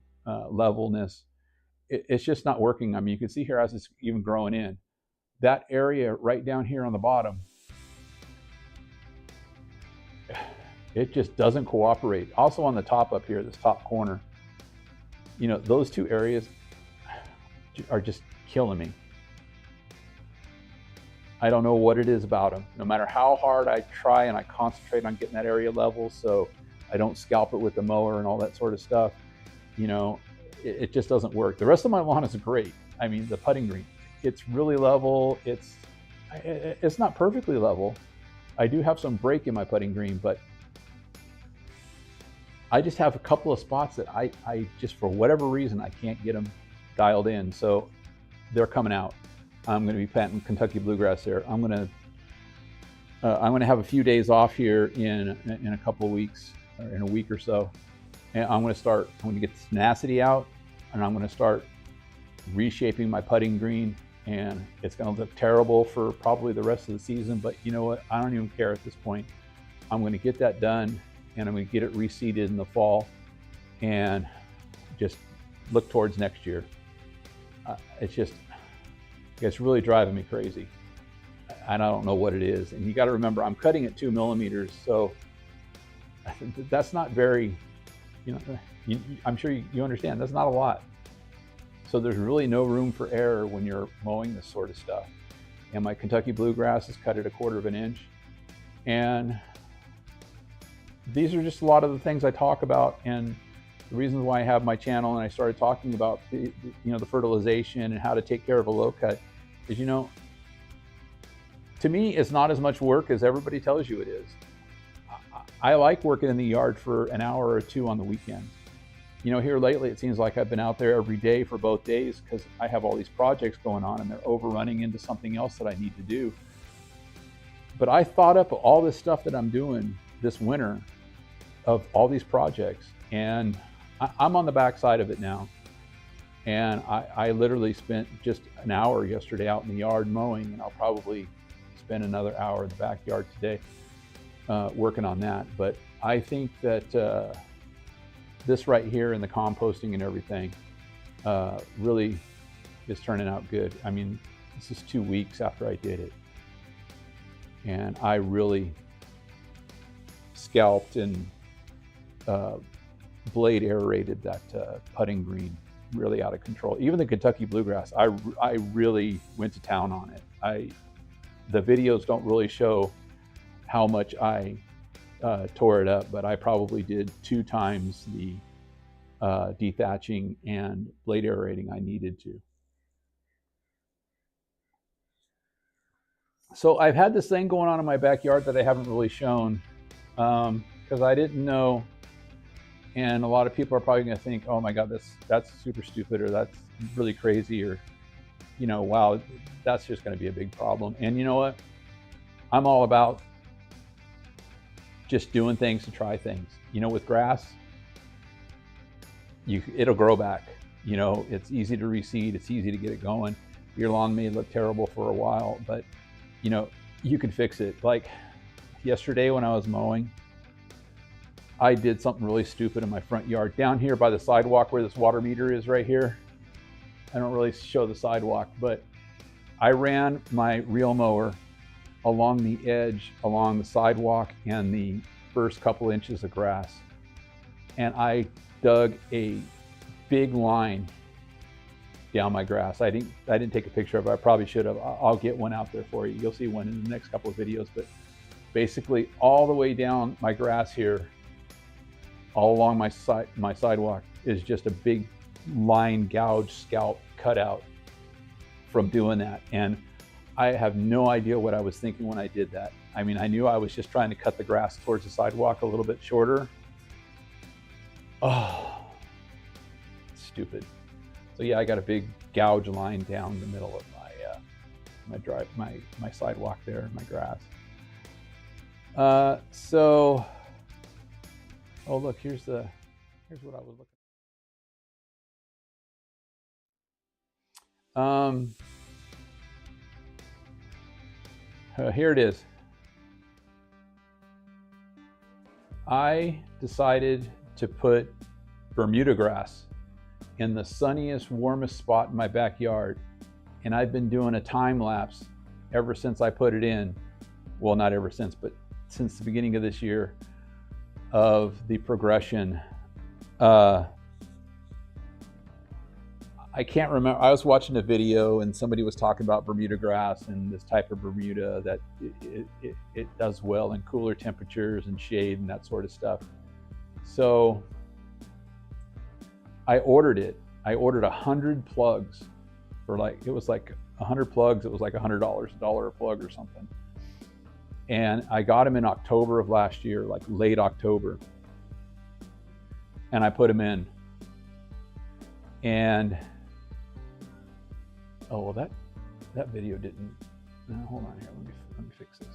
levelness. It's just not working. I mean, you can see here as it's even growing in. That area right down here on the bottom, it just doesn't cooperate. Also on the top up here, this top corner, you know, those two areas are just killing me. I don't know what it is about them. No matter how hard I try and I concentrate on getting that area level so I don't scalp it with the mower and all that sort of stuff, you know, it just doesn't work. The rest of my lawn is great. I mean, the putting green, it's really level. It's not perfectly level. I do have some break in my putting green, but I just have a couple of spots that I just, for whatever reason, I can't get them dialed in. So they're coming out. I'm going to be planting Kentucky bluegrass there. I'm going to have a few days off here in a couple of weeks, or in a week or so. And I'm going to get the tenacity out, and I'm going to start reshaping my putting green. And it's going to look terrible for probably the rest of the season, but you know what? I don't even care at this point. I'm going to get that done, and I'm going to get it reseeded in the fall and just look towards next year. It's really driving me crazy. And I don't know what it is. And you got to remember, I'm cutting at 2 millimeters. So that's not very, you know, I'm sure you understand, that's not a lot. So there's really no room for error when you're mowing this sort of stuff. And my Kentucky bluegrass is cut at 1/4 inch. And these are just a lot of the things I talk about, and the reasons why I have my channel and I started talking about the fertilization and how to take care of a low cut is, you know, to me, it's not as much work as everybody tells you it is. I like working in the yard for an hour or two on the weekend. You know, here lately, it seems like I've been out there every day for both days because I have all these projects going on and they're overrunning into something else that I need to do. But I thought up all this stuff that I'm doing this winter of all these projects, and I'm on the backside of it now. And I literally spent just an hour yesterday out in the yard mowing, and I'll probably spend another hour in the backyard today working on that. But I think that this right here and the composting and everything really is turning out good. I mean, this is 2 weeks after I did it, and I really scalped and blade aerated that putting green really out of control. Even the Kentucky bluegrass, I really went to town on it. The videos don't really show how much I tore it up, but I probably did 2 times the dethatching and blade aerating I needed to. So I've had this thing going on in my backyard that I haven't really shown because I didn't know. And a lot of people are probably going to think, oh my God, that's super stupid, or that's really crazy, or, you know, wow, that's just going to be a big problem. And you know what? I'm all about just doing things to try things. You know, with grass, it'll grow back. You know, it's easy to reseed. It's easy to get it going. Your lawn may look terrible for a while, but, you know, you can fix it. Like yesterday when I was mowing, I did something really stupid in my front yard. Down here by the sidewalk where this water meter is right here, I don't really show the sidewalk, but I ran my reel mower along the edge, along the sidewalk and the first couple inches of grass. And I dug a big line down my grass. I didn't take a picture of it. I probably should have. I'll get one out there for you. You'll see one in the next couple of videos. But basically all the way down my grass here, all along my sidewalk, is just a big line, gouge, scalp cutout from doing that. And I have no idea what I was thinking when I did that. I mean, I knew I was just trying to cut the grass towards the sidewalk a little bit shorter. Oh, stupid. So yeah, I got a big gouge line down the middle of my sidewalk there, my grass. So, oh look, here's what I was looking. Here it is. I decided to put Bermuda grass in the sunniest, warmest spot in my backyard. And I've been doing a time lapse ever since I put it in. Well, not ever since, but since the beginning of this year, of the progression. I can't remember. I was watching a video and somebody was talking about Bermuda grass and this type of Bermuda that it does well in cooler temperatures and shade and that sort of stuff. So I ordered it. I ordered 100 plugs for it was like 100 plugs. It was like $100, $1 a plug or something. And I got them in October of last year, like late October. And I put them in. And oh, well, that video didn't. No, hold on here. Let me fix this.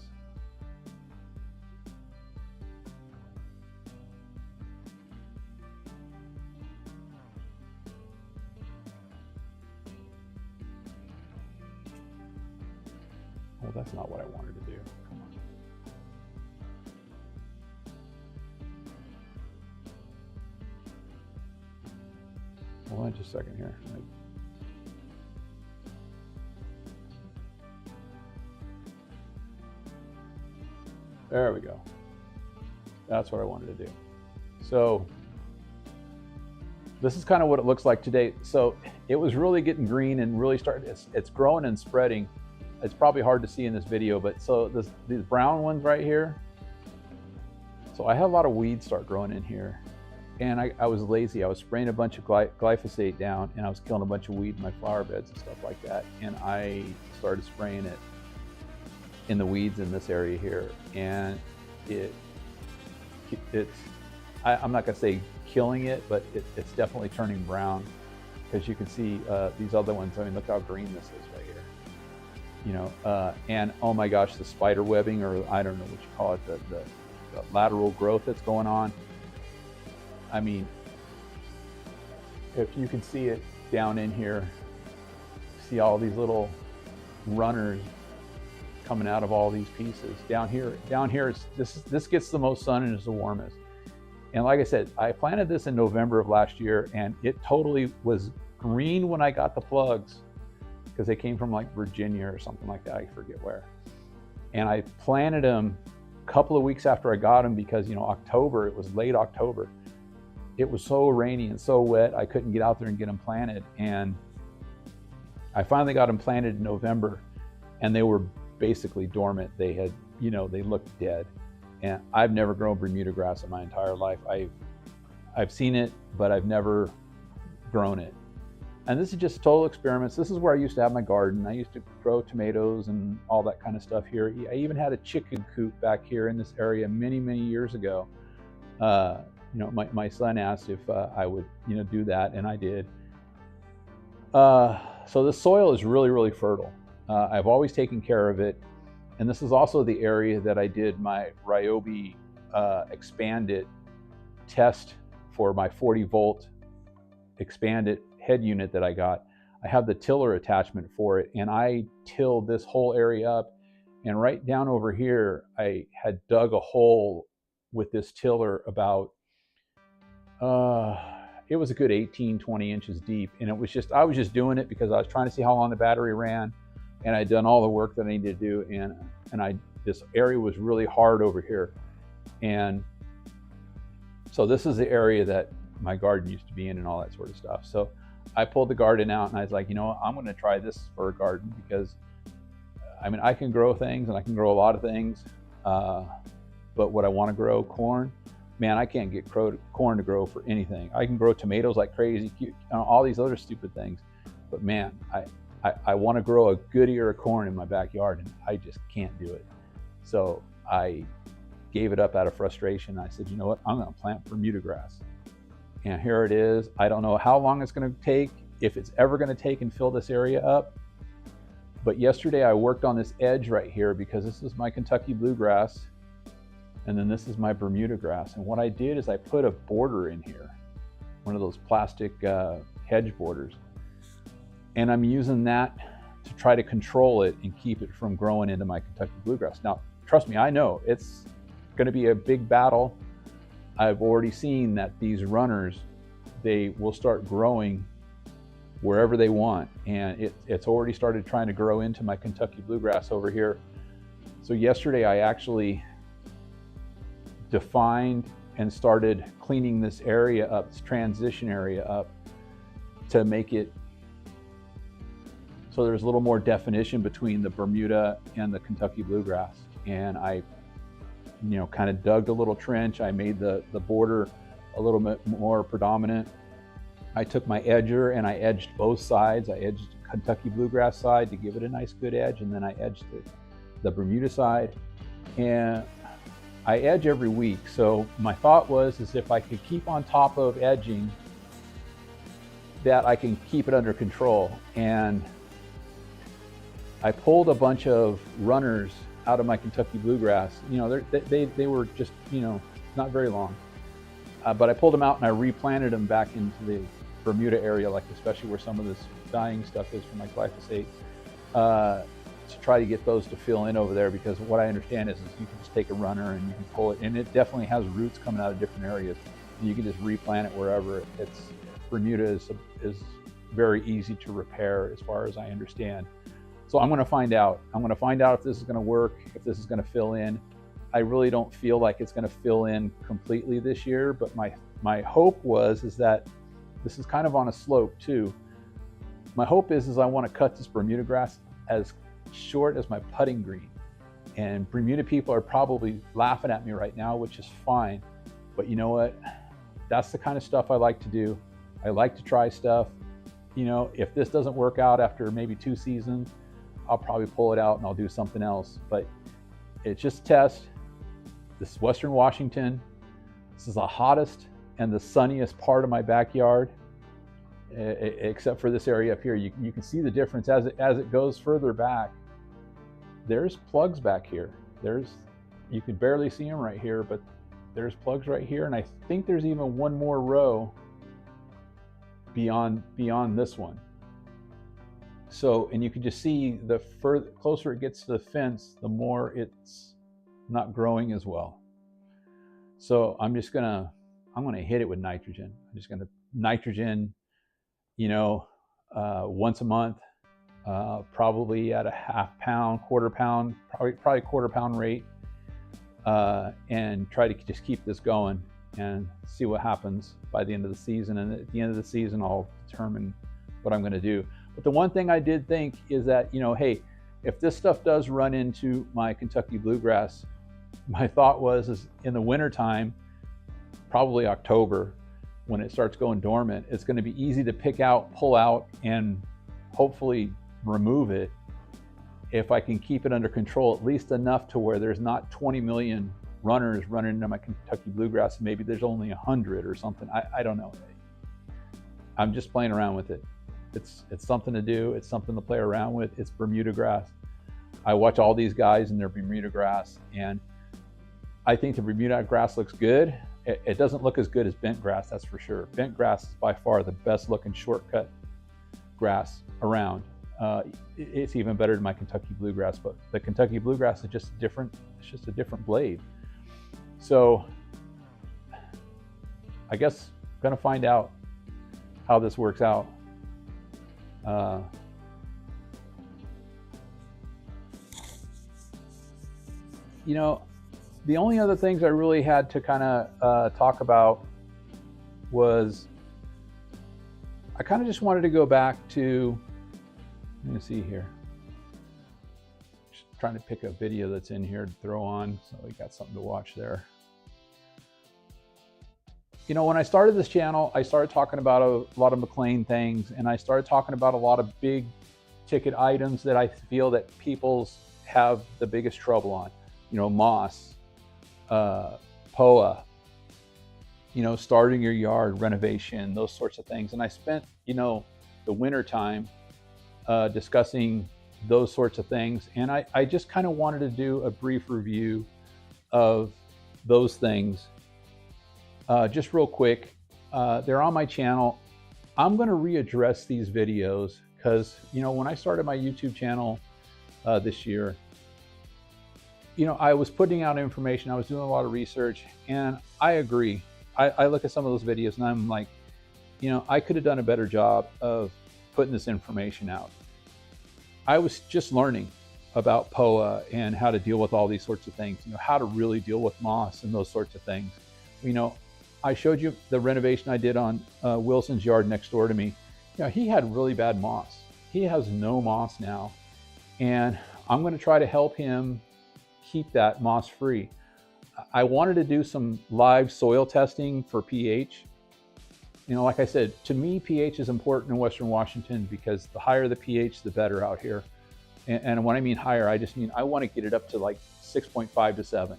Well, that's not what I wanted to do. Come on. Hold on just a second here. There we go. That's what I wanted to do. So this is kind of what it looks like today. So it was really getting green and really starting, it's growing and spreading. It's probably hard to see in this video, but so these brown ones right here. So I had a lot of weeds start growing in here. And I was lazy. I was spraying a bunch of glyphosate down and I was killing a bunch of weed in my flower beds and stuff like that. And I started spraying it in the weeds in this area here. And I'm not gonna say killing it, but it's definitely turning brown. Because you can see these other ones, I mean, look how green this is right here. You know, and oh my gosh, the spider webbing, or I don't know what you call it, the lateral growth that's going on. I mean, if you can see it down in here, see all these little runners coming out of all these pieces. Down here, this gets the most sun and is the warmest. And like I said, I planted this in November of last year, and it totally was green when I got the plugs, because they came from like Virginia or something like that, I forget where. And I planted them a couple of weeks after I got them, because you know, October, it was late October. It was so rainy and so wet, I couldn't get out there and get them planted. And I finally got them planted in November, and they were basically dormant. They had, you know, they looked dead. And I've never grown Bermuda grass in my entire life. I've seen it, but I've never grown it. And this is just total experiments. This is where I used to have my garden. I used to grow tomatoes and all that kind of stuff here. I even had a chicken coop back here in this area many, many years ago. You know, my son asked if I would, you know, do that, and I did. So the soil is really, really fertile. I've always taken care of it. And this is also the area that I did my Ryobi expanded test for my 40-volt expanded head unit that I got. I have the tiller attachment for it, and I tilled this whole area up. And right down over here, I had dug a hole with this tiller about, it was a good 18, 20 inches deep. And it was just, I was just doing it because I was trying to see how long the battery ran. And I'd done all the work that I needed to do, and and this area was really hard over here. And so this is the area that my garden used to be in and all that sort of stuff. So I pulled the garden out and I was like, you know what, I'm going to try this for a garden, because I mean, I can grow things and I can grow a lot of things, but what I want to grow, corn, man, I can't get corn to grow for anything. I can grow tomatoes like crazy, all these other stupid things, but man, I want to grow a good ear of corn in my backyard, and I just can't do it. So I gave it up out of frustration. I said, you know what, I'm going to plant Bermuda grass. And here it is. I don't know how long it's going to take, if it's ever going to take and fill this area up. But yesterday I worked on this edge right here, because this is my Kentucky bluegrass, and then this is my Bermuda grass. And what I did is I put a border in here, one of those plastic hedge borders. And I'm using that to try to control it and keep it from growing into my Kentucky bluegrass. Now, trust me, I know it's going to be a big battle. I've already seen that these runners, they will start growing wherever they want. And it's already started trying to grow into my Kentucky bluegrass over here. So yesterday I actually defined and started cleaning this area up, this transition area up, to make it so there's a little more definition between the Bermuda and the Kentucky bluegrass. And I, you know, kind of dug a little trench. I made the border a little bit more predominant. I took my edger and I edged both sides. I edged the Kentucky bluegrass side to give it a nice good edge, and then I edged the Bermuda side. And I edge every week. So my thought was, is if I could keep on top of edging, that I can keep it under control. And I pulled a bunch of runners out of my Kentucky bluegrass. You know, they were just, you know, not very long. But I pulled them out and I replanted them back into the Bermuda area, like especially where some of this dying stuff is from my glyphosate, to try to get those to fill in over there. Because what I understand is you can just take a runner and you can pull it, and it definitely has roots coming out of different areas. You can just replant it wherever. Bermuda is very easy to repair, as far as I understand. So I'm going to find out. I'm going to find out if this is going to work, if this is going to fill in. I really don't feel like it's going to fill in completely this year, but my hope is that this is kind of on a slope too. My hope is I want to cut this Bermuda grass as short as my putting green. And Bermuda people are probably laughing at me right now, which is fine. But you know what? That's the kind of stuff I like to do. I like to try stuff. You know, if this doesn't work out after maybe 2 seasons, I'll probably pull it out and I'll do something else. But it's just a test. This is Western Washington. This is the hottest and the sunniest part of my backyard, except for this area up here. You can see the difference as it goes further back. There's plugs back here. You can barely see them right here, but there's plugs right here. And I think there's even one more row beyond this one. So, and you can just see the closer it gets to the fence, the more it's not growing as well. So I'm gonna hit it with nitrogen. I'm just gonna nitrogen, you know, once a month, probably at a half pound, quarter pound, probably quarter pound rate, and try to just keep this going and see what happens by the end of the season. And at the end of the season, I'll determine what I'm going to do. But the one thing I did think is that, you know, hey, if this stuff does run into my Kentucky bluegrass, my thought is in the wintertime, probably October, when it starts going dormant, it's going to be easy to pick out, pull out, and hopefully remove it if I can keep it under control, at least enough to where there's not 20 million runners running into my Kentucky bluegrass. Maybe there's only 100 or something. I don't know. I'm just playing around with it. It's something to do. It's something to play around with. It's Bermuda grass. I watch all these guys in their Bermuda grass, and I think the Bermuda grass looks good. It doesn't look as good as bent grass, that's for sure. Bent grass is by far the best looking shortcut grass around. It's even better than my Kentucky bluegrass, but the Kentucky bluegrass is just a different blade. So I guess I'm gonna find out how this works out. You know, the only other things I really had to kind of talk about was I kind of just wanted to go back to, let me see here. Just trying to pick a video that's in here to throw on, so we got something to watch there. You know, when I started this channel, I started talking about a lot of McLean things, and I started talking about a lot of big ticket items that I feel that people have the biggest trouble on. You know, moss, POA, you know, starting your yard, renovation, those sorts of things. And I spent, you know, the winter time discussing those sorts of things. And I just kind of wanted to do a brief review of those things. Just real quick, they're on my channel. I'm going to readdress these videos because, you know, when I started my YouTube channel this year, you know, I was putting out information, I was doing a lot of research, and I agree. I look at some of those videos and I'm like, you know, I could have done a better job of putting this information out. I was just learning about POA and how to deal with all these sorts of things, you know, how to really deal with moss and those sorts of things. You know, I showed you the renovation I did on Wilson's yard next door to me. You know, he had really bad moss. He has no moss now. And I'm going to try to help him keep that moss free. I wanted to do some live soil testing for pH. You know, like I said, to me, pH is important in Western Washington because the higher the pH, the better out here. And when I mean higher, I just mean I want to get it up to like 6.5 to 7.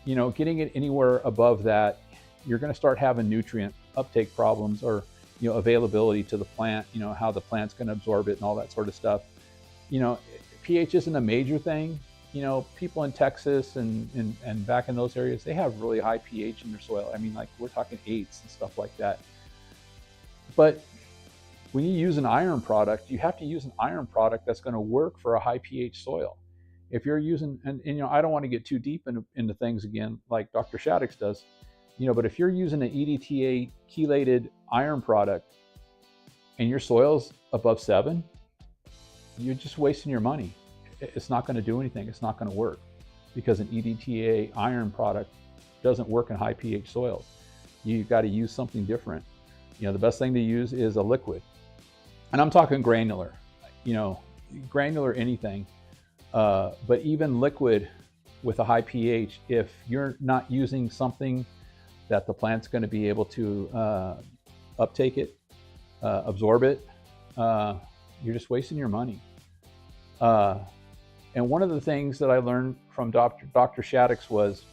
You know, getting it anywhere above that, you're going to start having nutrient uptake problems, or, you know, availability to the plant, you know, how the plant's going to absorb it and all that sort of stuff. You know, pH isn't a major thing. You know, people in Texas and back in those areas, they have really high pH in their soil. I mean, like we're talking 8s and stuff like that. But when you use an iron product, you have to use an iron product that's going to work for a high pH soil. If you're using, and you know, I don't want to get too deep into things again, like Dr. Shaddix does, you know, but if you're using an EDTA chelated iron product and your soil's above 7, you're just wasting your money. It's not going to do anything. It's not going to work because an EDTA iron product doesn't work in high pH soils. You've got to use something different. You know, the best thing to use is a liquid. And I'm talking granular, you know, granular anything. But even liquid with a high pH, if you're not using something that the plant's going to be able to uptake it, absorb it, you're just wasting your money. And one of the things that I learned from Dr. Shaddix was,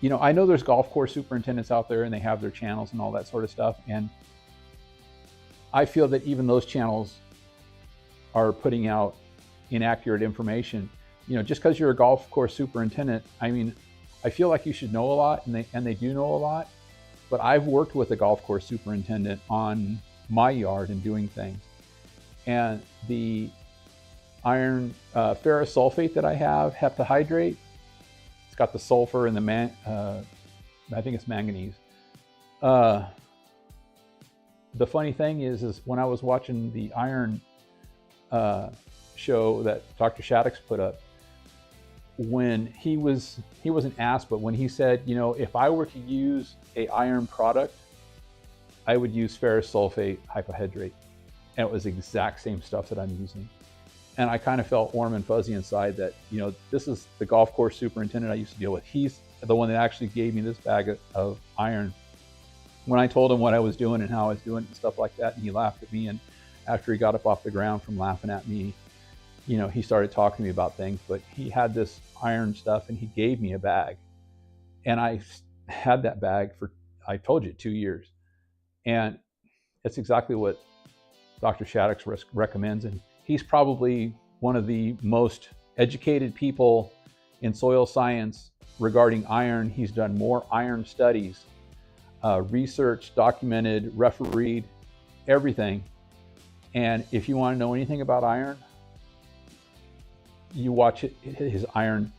you know, I know there's golf course superintendents out there and they have their channels and all that sort of stuff. And I feel that even those channels are putting out inaccurate information. You know, just because you're a golf course superintendent, I mean, I feel like you should know a lot, and they do know a lot. But I've worked with a golf course superintendent on my yard and doing things. And the iron ferrous sulfate that I have, heptahydrate, it's got the sulfur and the I think it's manganese. The funny thing is when I was watching the iron show that Dr. Shaddix put up, when he wasn't asked, but when he said, you know, if I were to use a iron product, I would use ferrous sulfate hypohydrate. And it was the exact same stuff that I'm using. And I kind of felt warm and fuzzy inside that, you know, this is the golf course superintendent I used to deal with. He's the one that actually gave me this bag of iron. When I told him what I was doing and how I was doing it and stuff like that, and he laughed at me. And after he got up off the ground from laughing at me, you know, he started talking to me about things. But he had this iron stuff and he gave me a bag. And I had that bag for, I told you, 2 years. And it's exactly what Dr. Shaddix recommends. And he's probably one of the most educated people in soil science regarding iron. He's done more iron studies, research, documented, refereed, everything. And if you want to know anything about iron, you watch his iron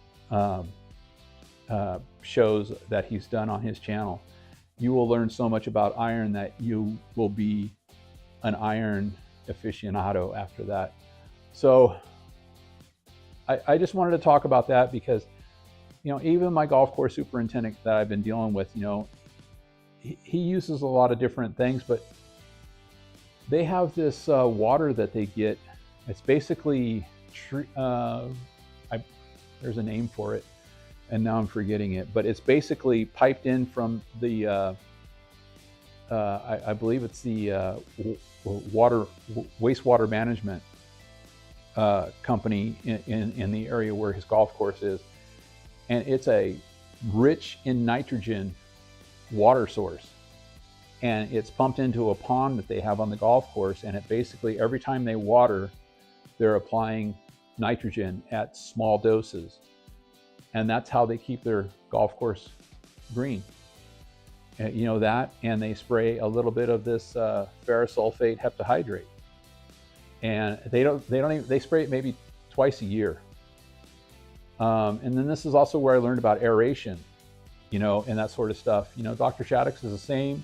shows that he's done on his channel. You will learn so much about iron that you will be an iron aficionado after that. So I just wanted to talk about that because, even my golf course superintendent that I've been dealing with, he uses a lot of different things, but they have this water that they get. It's basically, there's a name for it, and now I'm forgetting it, but it's basically piped in from the, I believe it's the wastewater management company in the area where his golf course is. And it's a rich in nitrogen water source. And it's pumped into a pond that they have on the golf course. And it basically, every time they water, they're applying nitrogen at small doses. And that's how they keep their golf course green. That, and they spray a little bit of this ferrous sulfate heptahydrate. And they spray it maybe twice a year. And then this is also where I learned about aeration, and that sort of stuff. Dr. Shaddix is the same.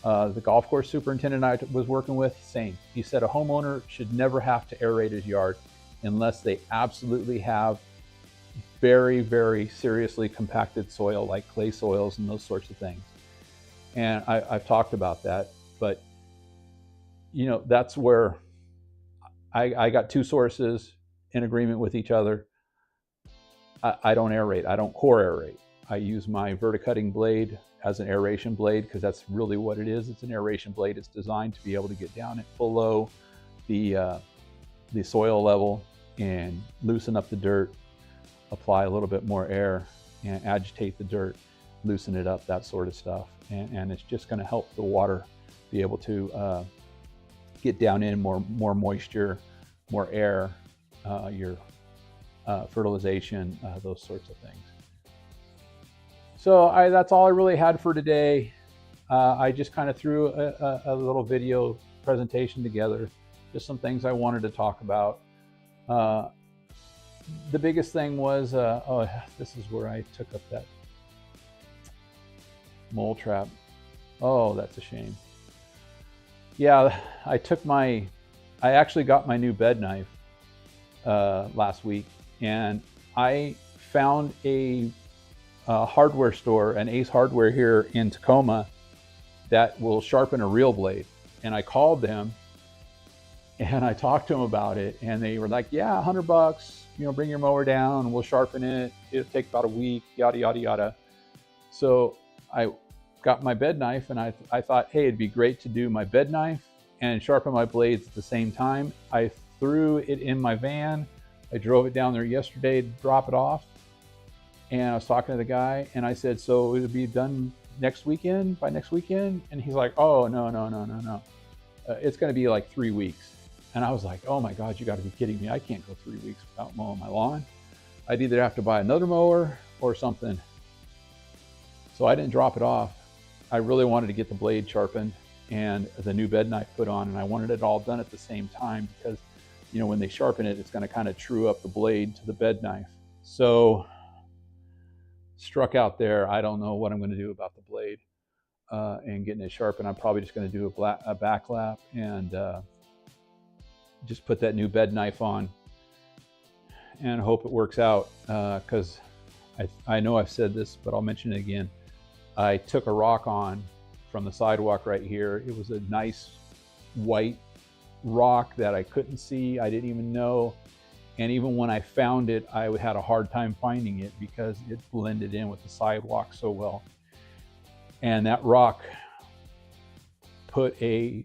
The golf course superintendent I was working with, same. He said a homeowner should never have to aerate his yard unless they absolutely have very, very seriously compacted soil like clay soils and those sorts of things. And I've talked about that, but that's where I got two sources in agreement with each other. I don't aerate. I don't core aerate. I use my verticutting blade as an aeration blade because that's really what it is. It's an aeration blade. It's designed to be able to get down at below the soil level and loosen up the dirt, apply a little bit more air, and agitate the dirt, loosen it up, that sort of stuff. And it's just going to help the water be able to get down in more moisture, more air, your fertilization, those sorts of things. So that's all I really had for today. I just kind of threw a little video presentation together, just some things I wanted to talk about. The biggest thing was, this is where I took up that mole trap. Oh, that's a shame. Yeah, I actually got my new bed knife last week, and I found a hardware store, an Ace Hardware here in Tacoma, that will sharpen a real blade. And I called them and I talked to them about it, and they were like, yeah, $100, bring your mower down, we'll sharpen it. It'll take about a week, yada, yada, yada. So I got my bed knife, and I thought, hey, it'd be great to do my bed knife and sharpen my blades at the same time. I threw it in my van. I drove it down there yesterday to drop it off. And I was talking to the guy, and I said, so it'll be done by next weekend? And he's like, oh, no. It's going to be like 3 weeks. And I was like, oh my God, you got to be kidding me. I can't go 3 weeks without mowing my lawn. I'd either have to buy another mower or something. So I didn't drop it off. I really wanted to get the blade sharpened and the new bed knife put on, and I wanted it all done at the same time because, when they sharpen it, it's going to kind of true up the blade to the bed knife. So struck out there. I don't know what I'm going to do about the blade and getting it sharpened. I'm probably just going to do a back lap and just put that new bed knife on and hope it works out, because I know I've said this, but I'll mention it again. I took a rock on from the sidewalk right here. It was a nice white rock that I couldn't see. I didn't even know. And even when I found it, I had a hard time finding it because it blended in with the sidewalk so well. And that rock put a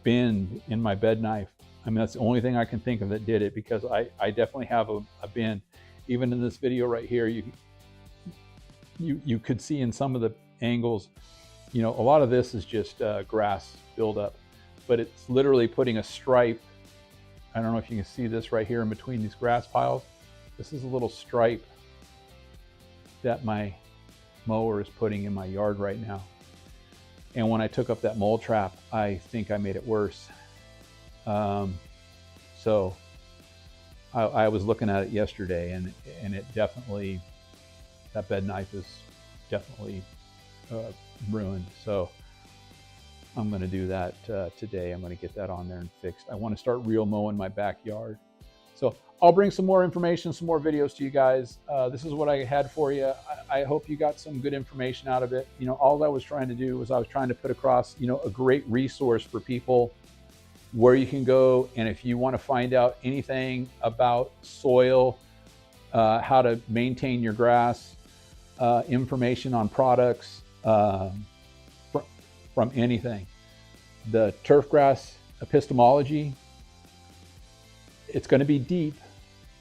bend in my bed knife. I mean, that's the only thing I can think of that did it, because I definitely have a bend. Even in this video right here, you could see in some of the angles, a lot of this is just grass buildup, but it's literally putting a stripe. I don't know if you can see this right here in between these grass piles. This is a little stripe that my mower is putting in my yard right now. And when I took up that mole trap, I think I made it worse. So I was looking at it yesterday, and it definitely, that bed knife is definitely ruined. So I'm going to do that today. I'm going to get that on there and fixed. I want to start real mowing my backyard. So I'll bring some more information, some more videos to you guys. This is what I had for you. I hope you got some good information out of it. You know, all I was trying to do was I was trying to put across, you know, a great resource for people where you can go. And if you want to find out anything about soil, how to maintain your grass, information on products, from anything. The turfgrass epistemology, it's going to be deep,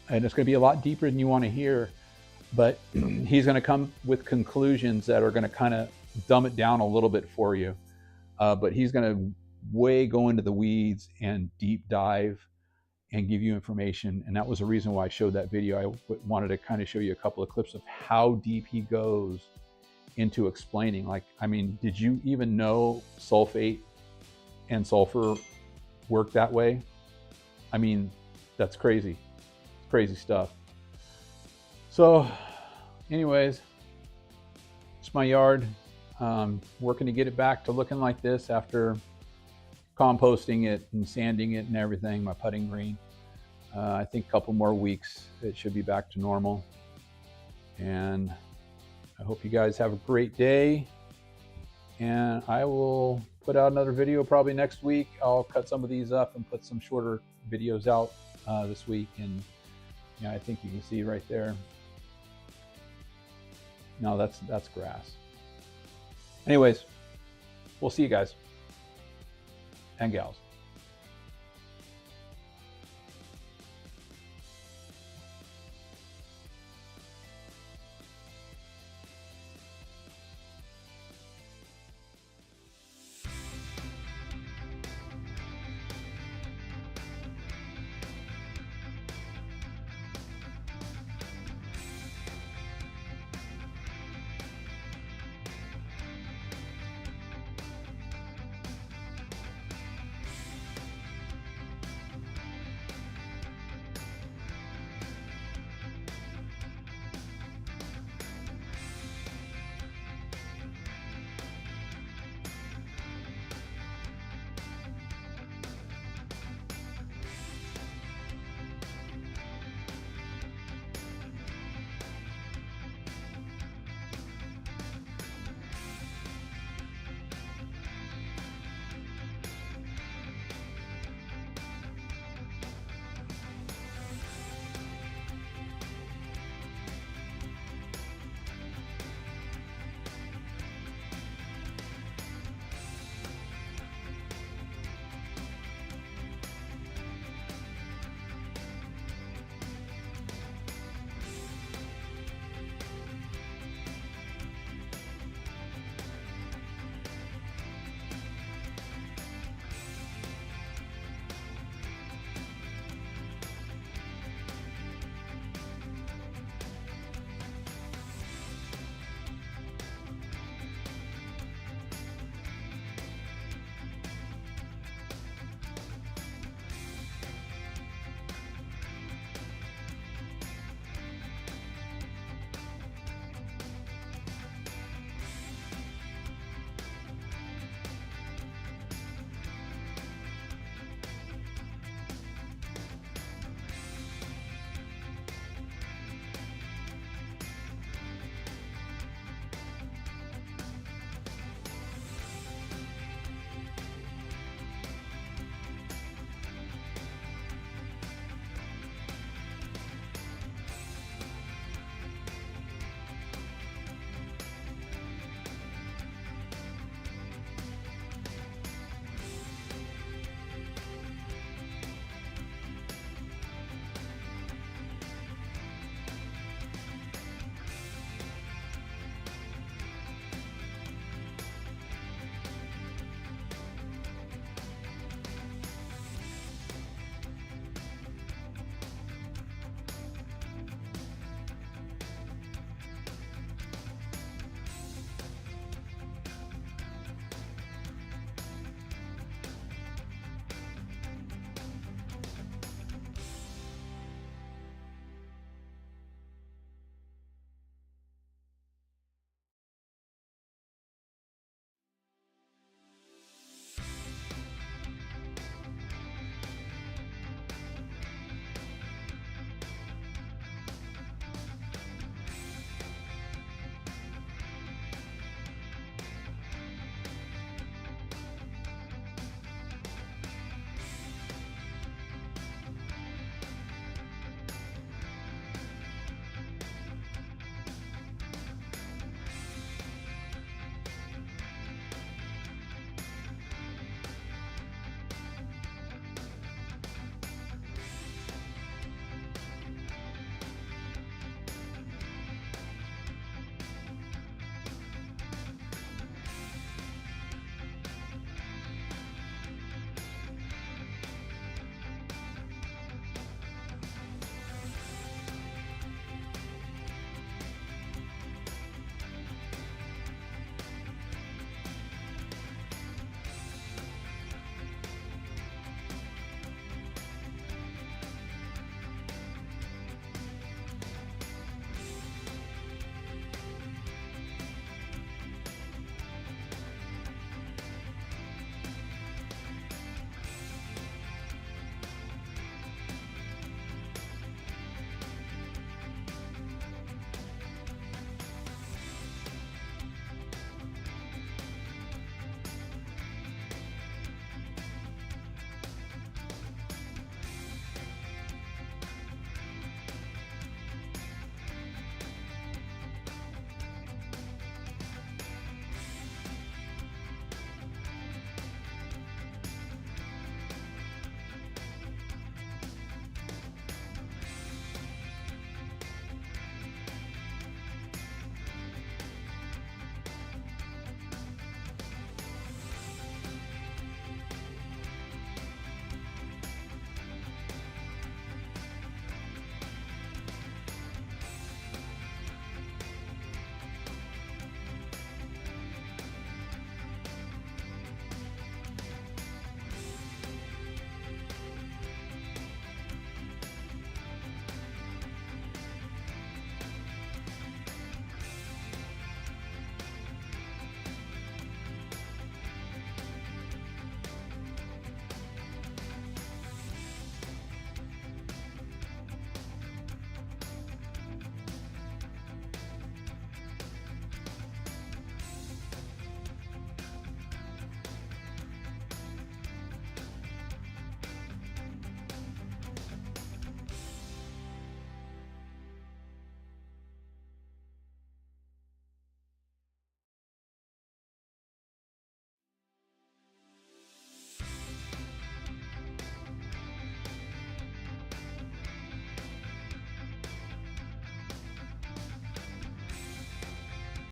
and it's going to be a lot deeper than you want to hear, but he's going to come with conclusions that are going to kind of dumb it down a little bit for you. But he's going to way go into the weeds and deep dive and give you information. And that was the reason why I showed that video. I wanted to kind of show you a couple of clips of how deep he goes into explaining. Like, I mean, did you even know sulfate and sulfur work that way? I mean, that's crazy stuff. So anyways, it's my yard. Working to get it back to looking like this after composting it and sanding it and everything, my putting green. I think a couple more weeks, it should be back to normal. And I hope you guys have a great day. And I will put out another video probably next week. I'll cut some of these up and put some shorter videos out this week. And yeah, I think you can see right there. No, that's grass. Anyways, we'll see you guys and gals.